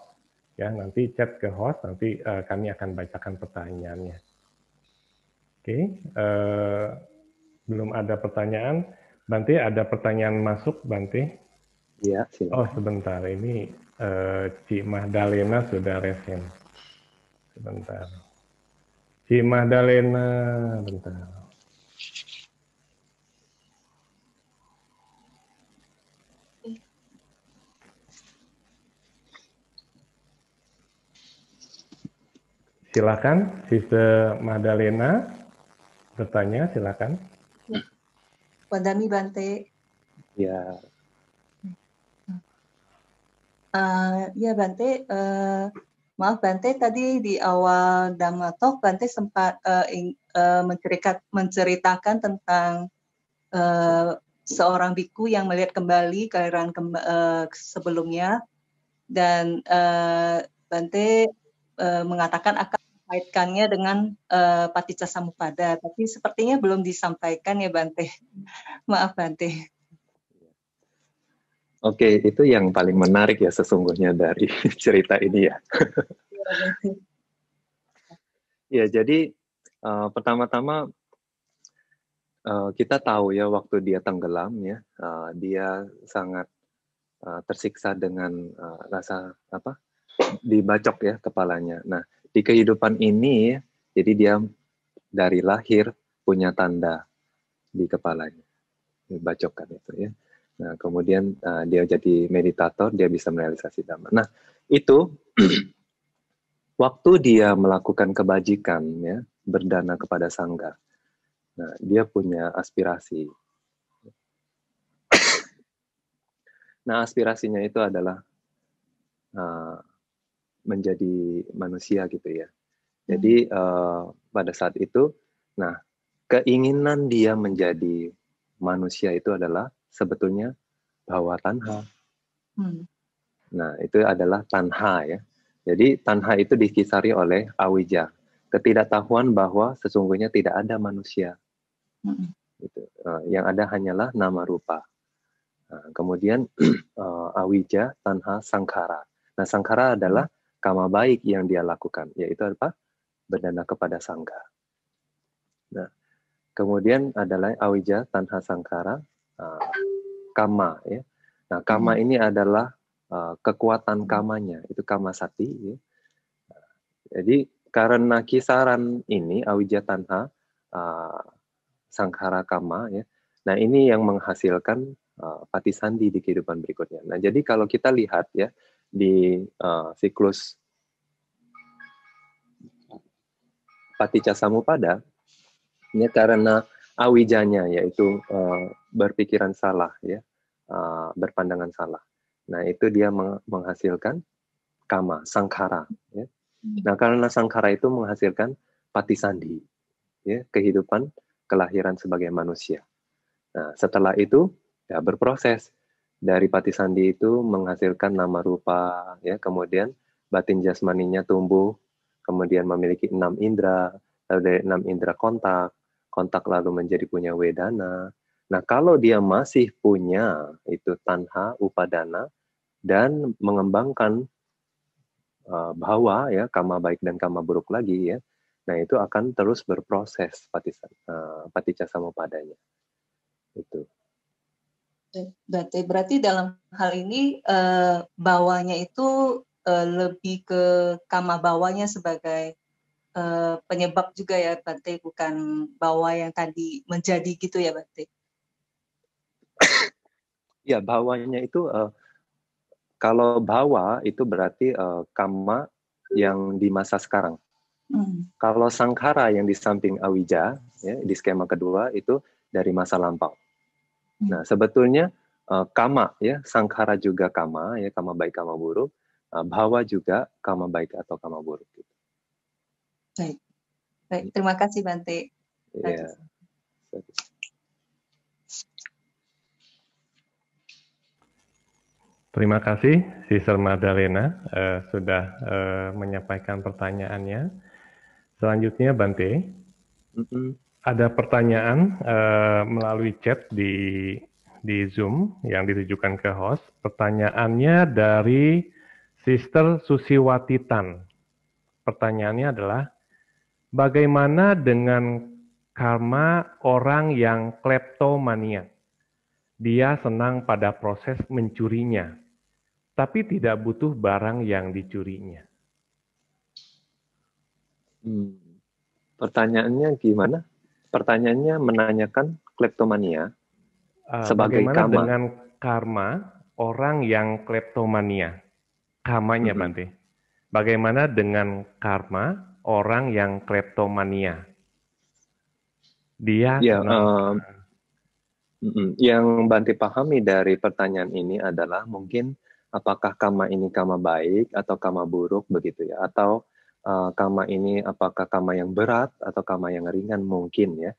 Ya, nanti chat ke host, nanti kami akan bacakan pertanyaannya. Oke, belum ada pertanyaan. Bante, ada pertanyaan masuk, Bante? Ya, silakan. Oh, sebentar. Ini Cik Mahdalena sudah resen. Sebentar. Cik Mahdalena, bentar. Silakan, Sister Mahdalena bertanya, silakan. Wadami Bante. Ya. Ya Bante, Maaf Bante, tadi di awal Dhamma Talk Bante sempat menceritakan tentang seorang biku yang melihat kembali kelahiran sebelumnya, dan Bante mengatakan akan mengaitkannya dengan Paticcasamuppada, tapi sepertinya belum disampaikan ya Bante. Maaf Bante. Oke, itu yang paling menarik ya sesungguhnya dari cerita ini ya. Ya, jadi pertama-tama kita tahu ya waktu dia tenggelam ya, dia sangat tersiksa dengan rasa dibacok ya kepalanya. Nah, di kehidupan ini jadi dia dari lahir punya tanda di kepalanya, dibacokkan itu ya. Nah, kemudian dia jadi meditator, dia bisa merealisasi Dhamma. Nah, itu waktu dia melakukan kebajikan ya, berdana kepada sangga. Nah, dia punya aspirasi. Nah, aspirasinya itu adalah menjadi manusia gitu ya. Jadi pada saat itu, nah keinginan dia menjadi manusia itu adalah sebetulnya bahwa tanha. Nah, itu adalah tanha ya. Jadi tanha itu dikisari oleh awija, ketidaktahuan bahwa sesungguhnya tidak ada manusia. Gitu. Yang ada hanyalah nama rupa. Nah, kemudian awija, tanha, sangkara. Nah, sangkara adalah kama baik yang dia lakukan, yaitu apa? Berdana kepada sangga. Nah, kemudian adalah awija, tanha, sangkara, kama ya. Nah, kama ini adalah kekuatan kamanya, itu kama sati ya. Jadi karena kisaran ini awija, tanha, sangkara, kama ya. Nah, ini yang menghasilkan patisandi di kehidupan berikutnya. Nah, jadi kalau kita lihat ya di siklus Paticcasamuppada, ini karena awijanya yaitu berpikiran salah ya, berpandangan salah. Nah, itu dia menghasilkan kama, sangkara ya. Nah, karena sangkara itu menghasilkan patisandi ya, kehidupan kelahiran sebagai manusia. Nah, setelah itu ya berproses dari patisandi itu menghasilkan nama rupa ya, kemudian batin jasmaninya tumbuh, kemudian memiliki 6 indera, lalu dari 6 indera kontak lalu menjadi punya wedana. Nah, kalau dia masih punya itu tanha, upadana, dan mengembangkan bahwa ya kama baik dan kama buruk lagi ya, nah itu akan terus berproses paticcasamupadanya. Itu. Berarti dalam hal ini bawanya itu lebih ke kama bawanya sebagai penyebab juga ya Bante, bukan bawa yang tadi menjadi gitu ya Bante? Ya, bawanya itu kalau bawa itu berarti kama yang di masa sekarang. Kalau sangkara yang di samping awija, ya, di skema kedua itu dari masa lampau. Nah, sebetulnya kama, ya, sangkara juga kama, ya, kama baik, kama buruk. Bawa juga kama baik atau kama buruk. Gitu. Baik. Terima kasih Bante. Ya. Terima kasih, Sister Madalena sudah menyampaikan pertanyaannya. Selanjutnya, Bante, ada pertanyaan melalui chat di Zoom yang ditujukan ke host. Pertanyaannya dari Sister Susiwati Tan. Pertanyaannya adalah, bagaimana dengan karma orang yang kleptomania? Dia senang pada proses mencurinya, tapi tidak butuh barang yang dicurinya. Pertanyaannya gimana? Pertanyaannya menanyakan kleptomania sebagai bagaimana kama. dengan karma orang yang kleptomania? Kamanya, Bante. Bagaimana dengan karma orang yang kleptomania? Dia yang Bante pahami dari pertanyaan ini adalah mungkin apakah karma ini karma baik atau karma buruk begitu ya, atau karma ini apakah karma yang berat atau karma yang ringan mungkin ya.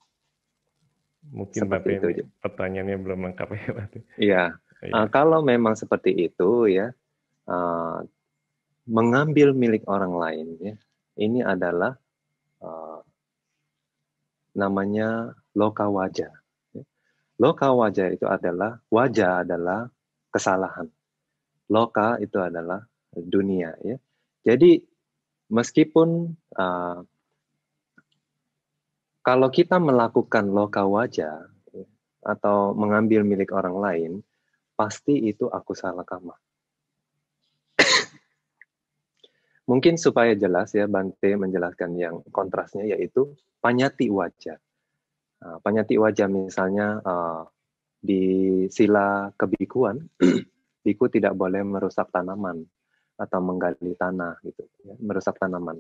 Mungkin Seperti Bante itu. pertanyaannya belum lengkap ya Bante. Iya. Kalau memang seperti itu ya, mengambil milik orang lain ya, ini adalah namanya loka waja. Loka waja itu adalah, waja adalah kesalahan. Loka itu adalah dunia ya. Jadi meskipun kalau kita melakukan loka waja atau mengambil milik orang lain, pasti itu akusala kama. Mungkin supaya jelas ya, Bante menjelaskan yang kontrasnya, yaitu panyati wajah. Panyati wajah misalnya di sila kebikuan, biku tidak boleh merusak tanaman atau menggali tanah, gitu, ya, merusak tanaman.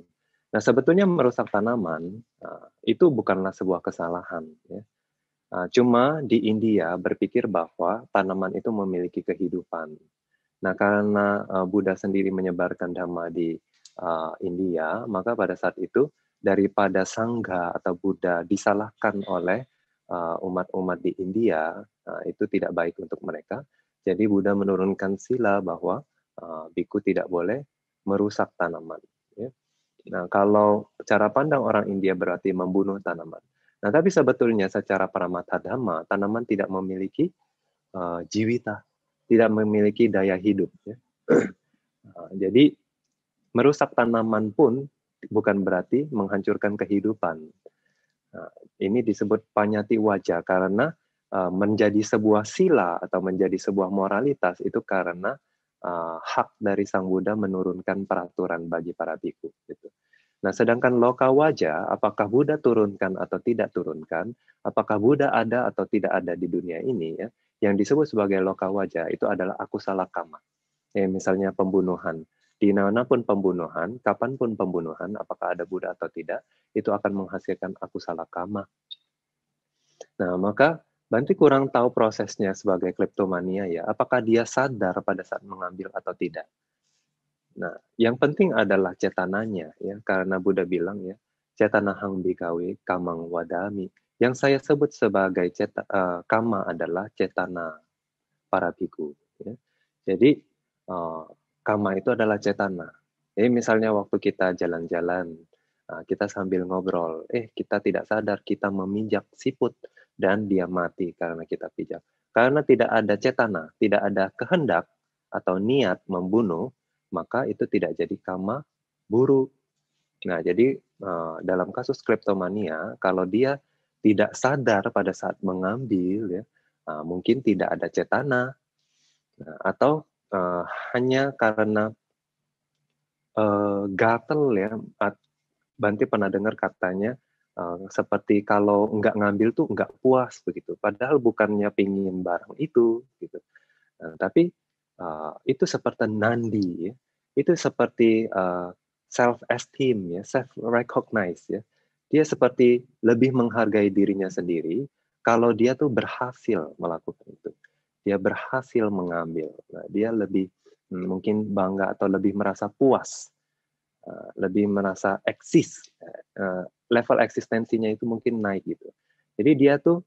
Nah, sebetulnya merusak tanaman itu bukanlah sebuah kesalahan. Ya. Cuma di India berpikir bahwa tanaman itu memiliki kehidupan. Nah, karena Buddha sendiri menyebarkan Dhamma di India, maka pada saat itu daripada Sangha atau Buddha disalahkan oleh umat-umat di India, itu tidak baik untuk mereka. Jadi Buddha menurunkan sila bahwa biku tidak boleh merusak tanaman. Ya. Nah, kalau cara pandang orang India berarti membunuh tanaman. Nah, tapi sebetulnya secara paramatha dhamma, tanaman tidak memiliki jiwita, tidak memiliki daya hidup. Ya. Jadi merusak tanaman pun bukan berarti menghancurkan kehidupan. Ini disebut panyati wajah karena menjadi sebuah sila atau menjadi sebuah moralitas itu karena hak dari Sang Buddha menurunkan peraturan bagi para biku. Gitu. Nah, sedangkan loka wajah, apakah Buddha turunkan atau tidak turunkan, apakah Buddha ada atau tidak ada di dunia ini, ya, yang disebut sebagai loka wajah itu adalah akusala kama. Ya, misalnya pembunuhan. Di manapun pembunuhan, kapanpun pembunuhan, apakah ada Buddha atau tidak, itu akan menghasilkan akusala kama. Nah, maka Bante kurang tahu prosesnya sebagai kleptomania ya. Apakah dia sadar pada saat mengambil atau tidak? Nah, yang penting adalah cetananya ya, karena Buddha bilang ya, cetanahang bikawe kamang wadami. Yang saya sebut sebagai kama adalah cetana para biku. Ya. Jadi kama itu adalah cetana. Jadi misalnya waktu kita jalan-jalan, kita sambil ngobrol, kita tidak sadar kita meminjak siput dan dia mati karena kita pijak. Karena tidak ada cetana, tidak ada kehendak atau niat membunuh, maka itu tidak jadi kama buruk. Nah, jadi dalam kasus kleptomania, kalau dia tidak sadar pada saat mengambil, ya, mungkin tidak ada cetana, atau hanya karena gatel ya. Bante pernah dengar katanya seperti kalau nggak ngambil tuh nggak puas begitu. Padahal bukannya pingin barang itu, gitu. Tapi itu seperti nandi, ya. Itu seperti self-esteem, ya, self-recognize, ya. Dia seperti lebih menghargai dirinya sendiri kalau dia tuh berhasil melakukan itu. Dia berhasil mengambil. Nah, dia lebih mungkin bangga atau lebih merasa puas, lebih merasa eksis. Level eksistensinya itu mungkin naik gitu. Jadi dia tuh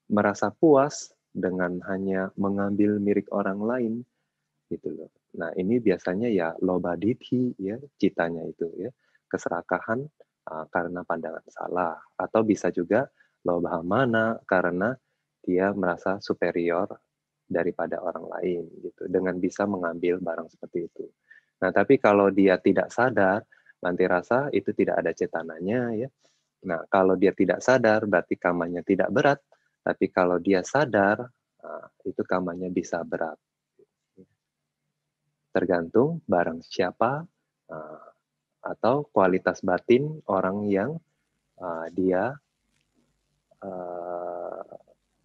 merasa puas dengan hanya mengambil milik orang lain gitu loh. Nah, ini biasanya ya lobaditi ya, citanya itu ya, keserakahan karena pandangan salah, atau bisa juga lobahamana karena dia merasa superior daripada orang lain gitu dengan bisa mengambil barang seperti itu. Nah, tapi kalau dia tidak sadar, Bante rasa itu tidak ada cetananya ya. Nah, kalau dia tidak sadar berarti kamanya tidak berat. Tapi kalau dia sadar, itu kamanya bisa berat. Tergantung barang siapa atau kualitas batin orang yang dia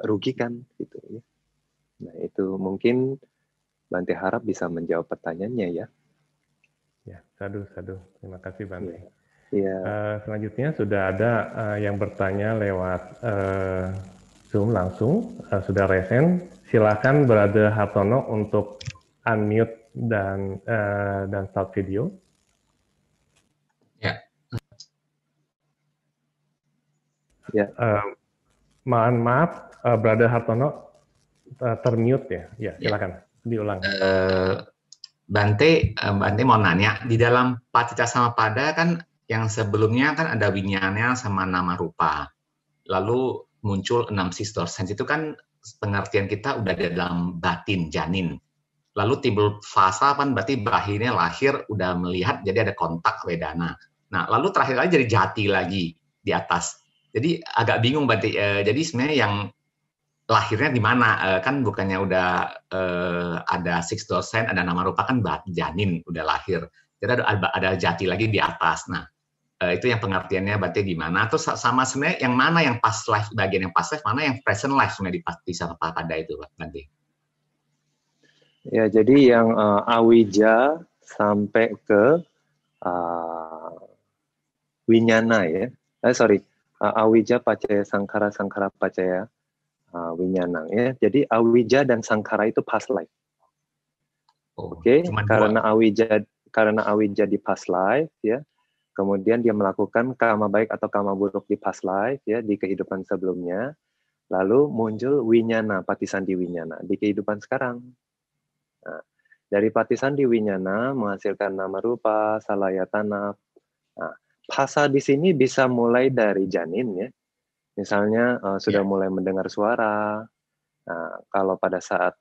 rugikan, gitu ya. Nah, itu mungkin Bante harap bisa menjawab pertanyaannya ya. Ya, sadu. Terima kasih Bante. Ya. Selanjutnya sudah ada yang bertanya lewat Zoom langsung, sudah resen. Silakan Brother Hartono untuk unmute dan start video. Ya. Ya. Mohon maaf, Brother Hartono termute ya. Ya, silakan diulang. Bante mau nanya, di dalam Patita Samappada kan yang sebelumnya kan ada winyana sama nama rupa. Lalu muncul 6 six sense itu kan pengertian kita udah di dalam batin, janin. Lalu timbul fasa kan berarti bahinnya lahir udah melihat jadi ada kontak wedana. Nah, lalu terakhir kali jadi jati lagi di atas. Jadi agak bingung berarti. Jadi sebenarnya yang lahirnya di mana? Kan bukannya udah ada six sense, ada nama rupa kan janin udah lahir. Jadi ada jati lagi di atas. Nah, itu yang pengertiannya berarti di mana? Terus sama sebenarnya yang mana yang past life, bagian yang past life, mana yang present life sebenarnya di Samappada itu, Bante? Ya, jadi yang awija sampai ke winyana ya. Awija pacaya sangkara, sangkara pacaya winyana ya. Jadi awija dan sangkara itu past life. Oke, karena awija di past life ya. Kemudian dia melakukan kama baik atau kama buruk di past life ya, di kehidupan sebelumnya. Lalu muncul winyana, patisandi winyana di kehidupan sekarang. Nah, dari patisandi winyana menghasilkan nama rupa, salayatana. Nah, phasa di sini bisa mulai dari janin ya. Misalnya sudah mulai mendengar suara. Nah, kalau pada saat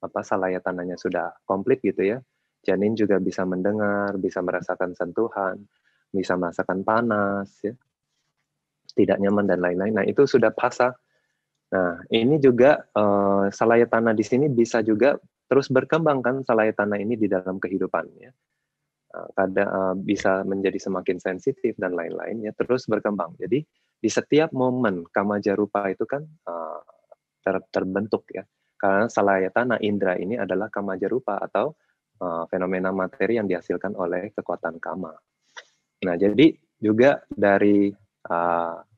salayatananya sudah komplit gitu ya, janin juga bisa mendengar, bisa merasakan sentuhan, bisa merasakan panas ya, tidak nyaman dan lain-lain. Nah, itu sudah phasa. Nah, ini juga salayatana di sini bisa juga terus berkembang kan salayatana ini di dalam kehidupannya. Kadang bisa menjadi semakin sensitif dan lain-lain ya, terus berkembang. Jadi di setiap momen kamaja rupa itu kan terbentuk ya. Karena salayatana indra ini adalah kamaja rupa atau fenomena materi yang dihasilkan oleh kekuatan kama. Nah, jadi juga dari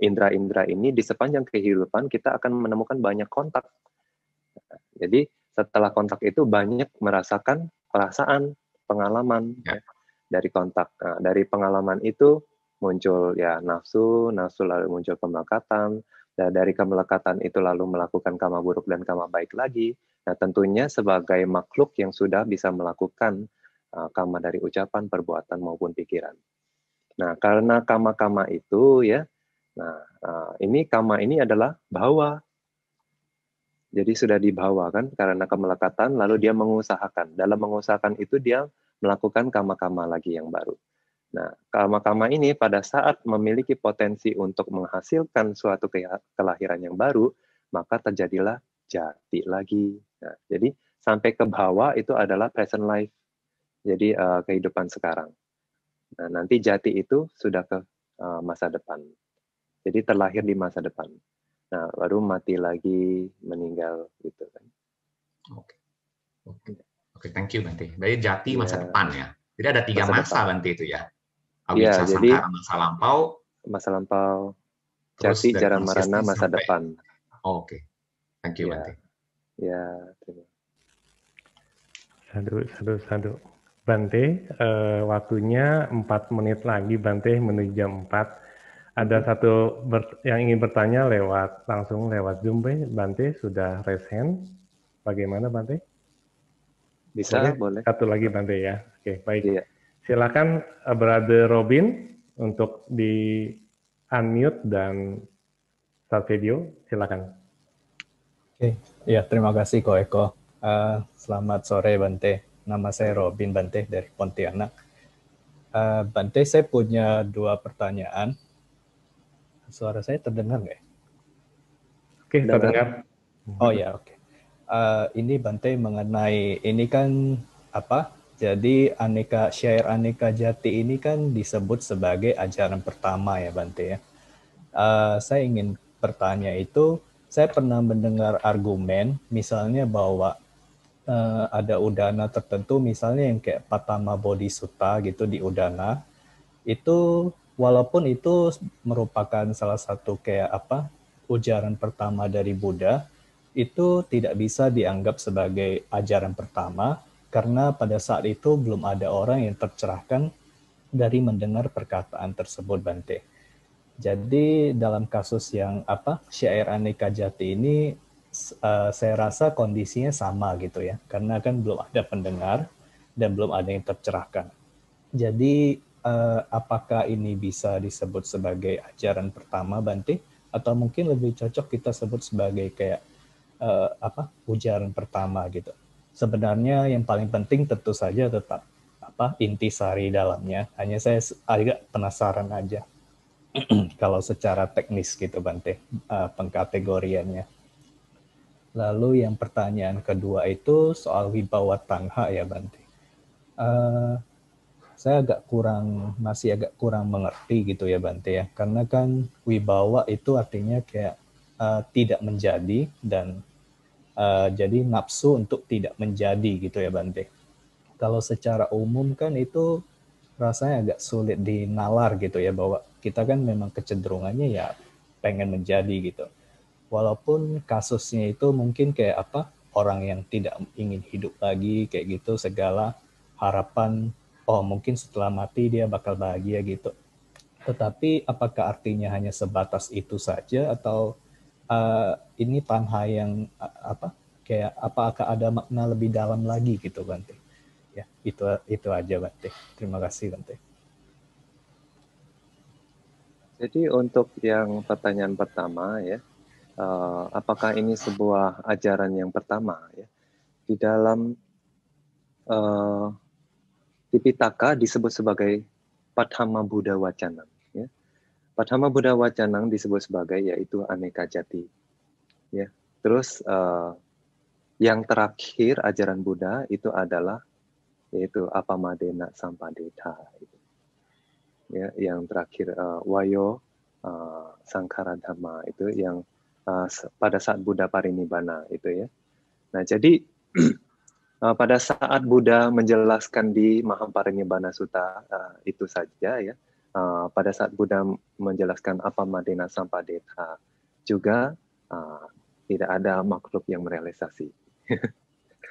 indra-indra ini di sepanjang kehidupan kita akan menemukan banyak kontak. Jadi setelah kontak itu banyak merasakan perasaan, pengalaman ya, dari kontak. Nah, dari pengalaman itu muncul ya nafsu lalu muncul kemelekatan, dan dari kemelekatan itu lalu melakukan kama buruk dan kama baik lagi. Nah, tentunya sebagai makhluk yang sudah bisa melakukan kama dari ucapan, perbuatan maupun pikiran. Nah, karena kama-kama itu ya, nah ini kama ini adalah bhawa. Jadi sudah dibawa kan karena kemelekatan, lalu dia mengusahakan. Dalam mengusahakan itu dia melakukan kama-kama lagi yang baru. Nah, kama-kama ini pada saat memiliki potensi untuk menghasilkan suatu kelahiran yang baru, maka terjadilah jati lagi. Nah, jadi sampai ke bawah itu adalah present life. Jadi kehidupan sekarang. Nah, nanti jati itu sudah ke masa depan. Jadi terlahir di masa depan. Nah, baru mati lagi, meninggal gitu kan. Oke, thank you Bante. Berarti jati masa depan ya. Jadi ada 3 masa Bante itu ya. Iya, jadi masa lampau, jati, jara, marana, masa depan. Oke. Thank you Bante. Ya, Sadu. Bante, waktunya 4 menit lagi Bante menuju jam 4. Ada satu yang ingin bertanya langsung lewat Zoom, Bante sudah raise hand. Bagaimana Bante? Bisa, boleh. Satu lagi Bante ya. Oke, baik. Iya. Silakan Brother Robin untuk di unmute dan start video. Silakan. Oke, ya terima kasih Ko Eko. Selamat sore Bante. Nama saya Robin Bante dari Pontianak. Bante, saya punya 2 pertanyaan. Suara saya terdengar nggak ya? Oke, terdengar. Oh ya, oke. Ini Bante mengenai ini kan apa? Jadi syair aneka jati ini kan disebut sebagai ajaran pertama ya Bante ya. Saya ingin bertanya itu, saya pernah mendengar argumen misalnya bahwa ada udana tertentu misalnya yang kayak Patama Bodhisutta gitu di udana itu. Walaupun itu merupakan salah satu kayak ujaran pertama dari Buddha, itu tidak bisa dianggap sebagai ajaran pertama karena pada saat itu belum ada orang yang tercerahkan dari mendengar perkataan tersebut, Bante. Jadi dalam kasus yang syair Aneka Jati ini saya rasa kondisinya sama gitu ya, karena kan belum ada pendengar dan belum ada yang tercerahkan. Jadi apakah ini bisa disebut sebagai ajaran pertama, Bante? Atau mungkin lebih cocok kita sebut sebagai kayak ujaran pertama gitu. Sebenarnya yang paling penting tentu saja tetap intisari dalamnya. Hanya saya agak penasaran aja kalau secara teknis gitu, Bante, pengkategoriannya. Lalu yang pertanyaan kedua itu soal wibawa tanha ya, Bante. Saya masih agak kurang mengerti gitu ya, Bante ya. Karena kan wibawa itu artinya kayak tidak menjadi dan jadi nafsu untuk tidak menjadi gitu ya, Bante. Kalau secara umum kan itu rasanya agak sulit dinalar gitu ya, bahwa kita kan memang kecenderungannya ya pengen menjadi gitu. Walaupun kasusnya itu mungkin kayak orang yang tidak ingin hidup lagi kayak gitu, segala harapan mungkin setelah mati dia bakal bahagia gitu. Tetapi apakah artinya hanya sebatas itu saja atau ini tanha yang kayak apakah ada makna lebih dalam lagi gitu, Bante? Ya, itu aja, Bante. Terima kasih, Bante. Jadi untuk yang pertanyaan pertama ya, apakah ini sebuah ajaran yang pertama ya? Di dalam Tipitaka disebut sebagai Padhama Buddha Wacanang. Ya. Padhama Buddha Wacanang disebut sebagai yaitu Aneka Jati. Ya. Terus yang terakhir ajaran Buddha itu adalah yaitu Apamadena Sampadeta. Ya, yang terakhir Wayo Sangkara Dhamma itu yang pada saat Buddha Parinibbana itu ya. Nah jadi pada saat Buddha menjelaskan di Mahaparinibbana Sutta itu saja ya. Pada saat Buddha menjelaskan Apamadena Sampadeta juga tidak ada makhluk yang merealisasi.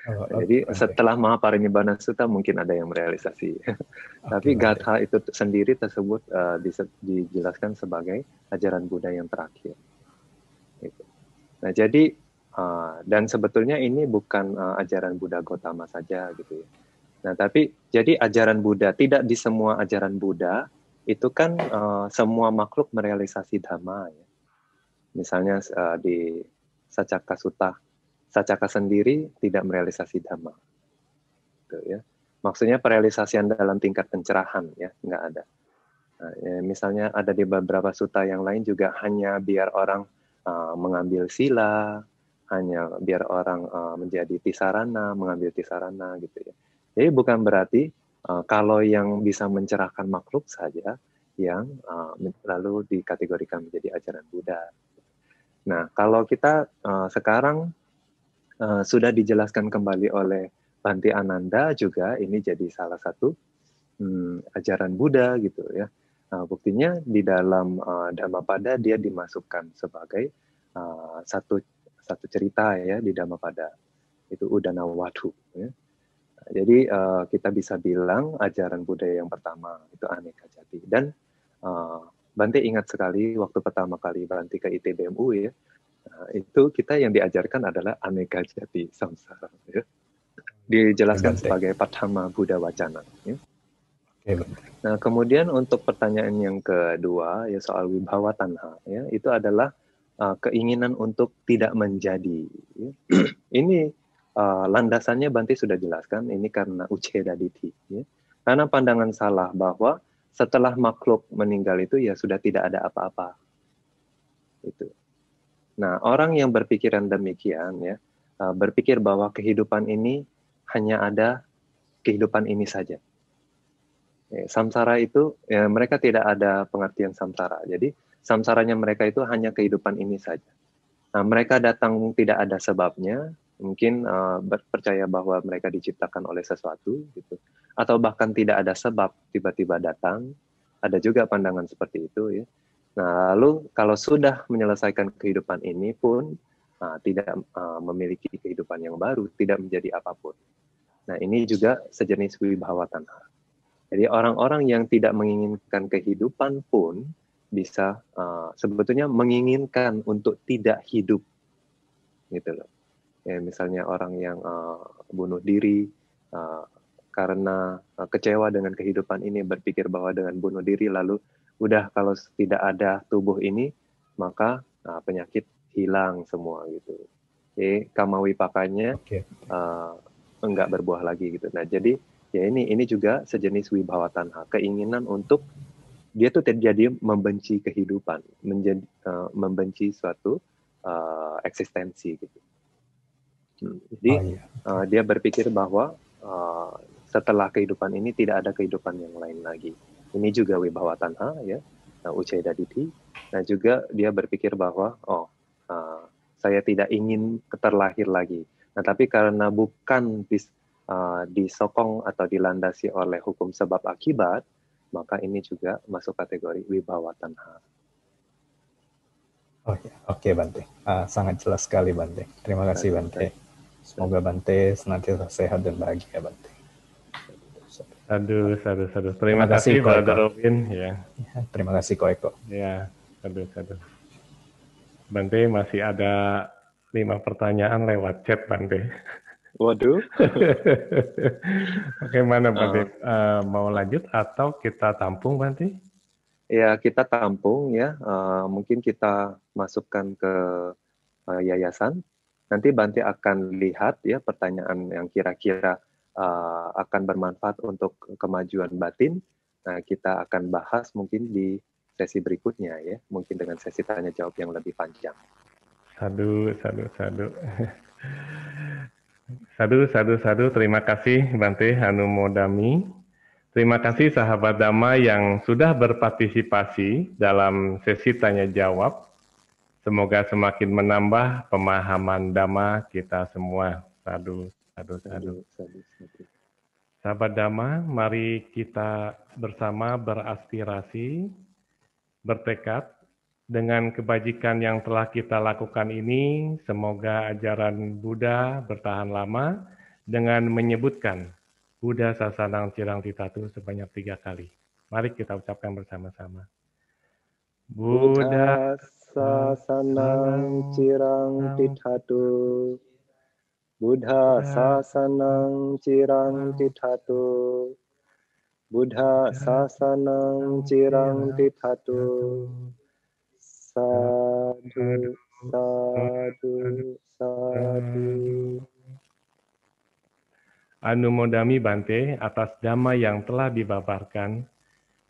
Jadi setelah Mahaparinibbana Sutta mungkin ada yang merealisasi. Tapi Gatha itu sendiri tersebut dijelaskan sebagai ajaran Buddha yang terakhir. Gitu. Nah jadi dan sebetulnya ini bukan ajaran Buddha Gautama saja gitu ya. Nah tapi jadi ajaran Buddha tidak di semua ajaran Buddha itu kan semua makhluk merealisasi dhamma ya. Misalnya di Sacaka Sutta, Sacaka sendiri tidak merealisasi dhamma. Gitu ya. Maksudnya perealisasian dalam tingkat pencerahan ya, nggak ada. Nah, ya, misalnya ada di beberapa sutta yang lain juga hanya biar orang mengambil sila, hanya biar orang menjadi tisarana, mengambil tisarana gitu ya. Jadi bukan berarti kalau yang bisa mencerahkan makhluk saja yang lalu dikategorikan menjadi ajaran Buddha. Nah, kalau kita sekarang sudah dijelaskan kembali oleh Bhante Ananda juga ini jadi salah satu ajaran Buddha gitu ya. Buktinya di dalam Dhammapada dia dimasukkan sebagai satu cerita ya di Dhammapada itu Udana Wadhu. Ya. Jadi kita bisa bilang ajaran Buddha yang pertama itu Aneka Jati dan Bante ingat sekali waktu pertama kali Bante ke ITBMU ya. Itu kita yang diajarkan adalah Aneka Jati Samsara ya. Dijelaskan sebagai Padhama Buddha Wacana ya. Nah, kemudian untuk pertanyaan yang kedua ya soal wibawa tanha ya, itu adalah keinginan untuk tidak menjadi. Ya. Ini landasannya Bante sudah jelaskan, ini karena uceda dithi. Ya. Karena pandangan salah bahwa setelah makhluk meninggal itu ya sudah tidak ada apa-apa. Itu. Nah, orang yang berpikiran demikian ya, berpikir bahwa kehidupan ini hanya ada kehidupan ini saja. Samsara itu ya, mereka tidak ada pengertian samsara. Jadi samsaranya mereka itu hanya kehidupan ini saja. Nah, mereka datang tidak ada sebabnya, mungkin percaya bahwa mereka diciptakan oleh sesuatu, gitu. Atau bahkan tidak ada sebab tiba-tiba datang. Ada juga pandangan seperti itu, ya. Nah, lalu kalau sudah menyelesaikan kehidupan ini pun tidak memiliki kehidupan yang baru, tidak menjadi apapun. Nah, ini juga sejenis wibawa tanha. Jadi orang-orang yang tidak menginginkan kehidupan pun bisa sebetulnya menginginkan untuk tidak hidup, gitu loh. Ya, misalnya orang yang bunuh diri karena kecewa dengan kehidupan ini, berpikir bahwa dengan bunuh diri lalu udah kalau tidak ada tubuh ini maka penyakit hilang semua gitu. Jadi kamawipakanya enggak berbuah lagi gitu. Nah, jadi ya ini juga sejenis wibawa tanha, keinginan untuk dia tuh terjadi membenci kehidupan, membenci suatu eksistensi gitu. Jadi dia berpikir bahwa setelah kehidupan ini tidak ada kehidupan yang lain lagi. Ini juga wibawa tanha ya, uceda dithi. Nah juga dia berpikir bahwa saya tidak ingin terlahir lagi. Nah tapi karena bukan disokong atau dilandasi oleh hukum sebab akibat, maka ini juga masuk kategori wibawa tanha. Oke, Bante. Sangat jelas sekali, Bante. Terima kasih, Bante. Semoga Bante senantiasa sehat dan bahagia, Bante. Aduh. Terima kasih, Brother Robin. Ya. Terima kasih, Ko Eko. Ya, aduh. Bante masih ada 5 pertanyaan lewat chat, Bante. Waduh. Bagaimana, Bante? Mau lanjut atau kita tampung, Bante? Ya, kita tampung ya. Mungkin kita masukkan ke yayasan. Nanti Bante akan lihat ya pertanyaan yang kira-kira akan bermanfaat untuk kemajuan batin. Nah, kita akan bahas mungkin di sesi berikutnya ya, mungkin dengan sesi tanya jawab yang lebih panjang. Sadu. Terima kasih Bante Hanumodami. Terima kasih sahabat Dhamma yang sudah berpartisipasi dalam sesi tanya jawab. Semoga semakin menambah pemahaman Dhamma kita semua. Sadu. Sahabat Dhamma, mari kita bersama beraspirasi, bertekad dengan kebajikan yang telah kita lakukan ini. Semoga ajaran Buddha bertahan lama dengan menyebutkan Buddha Sasanang Cirang Titatu sebanyak 3 kali. Mari kita ucapkan bersama-sama. Buddha Sasanang Cirang Titatu. Buddha Sasanang Cirang Titatu. Buddha Sasanang Cirang Titatu. Sadu. Anumodami Bante atas Dhamma yang telah dibabarkan.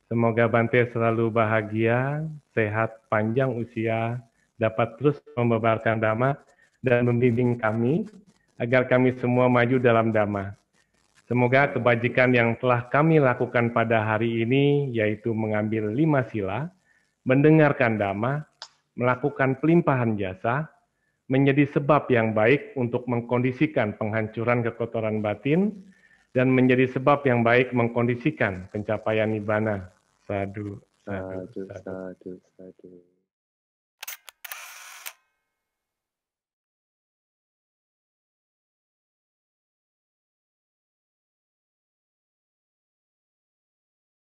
Semoga Bante selalu bahagia, sehat, panjang usia, dapat terus membabarkan Dhamma dan membimbing kami agar kami semua maju dalam Dhamma. Semoga kebajikan yang telah kami lakukan pada hari ini, yaitu mengambil 5 sila, mendengarkan Dhamma, melakukan pelimpahan jasa, menjadi sebab yang baik untuk mengkondisikan penghancuran kekotoran batin, dan menjadi sebab yang baik mengkondisikan pencapaian nibbana. Sadu.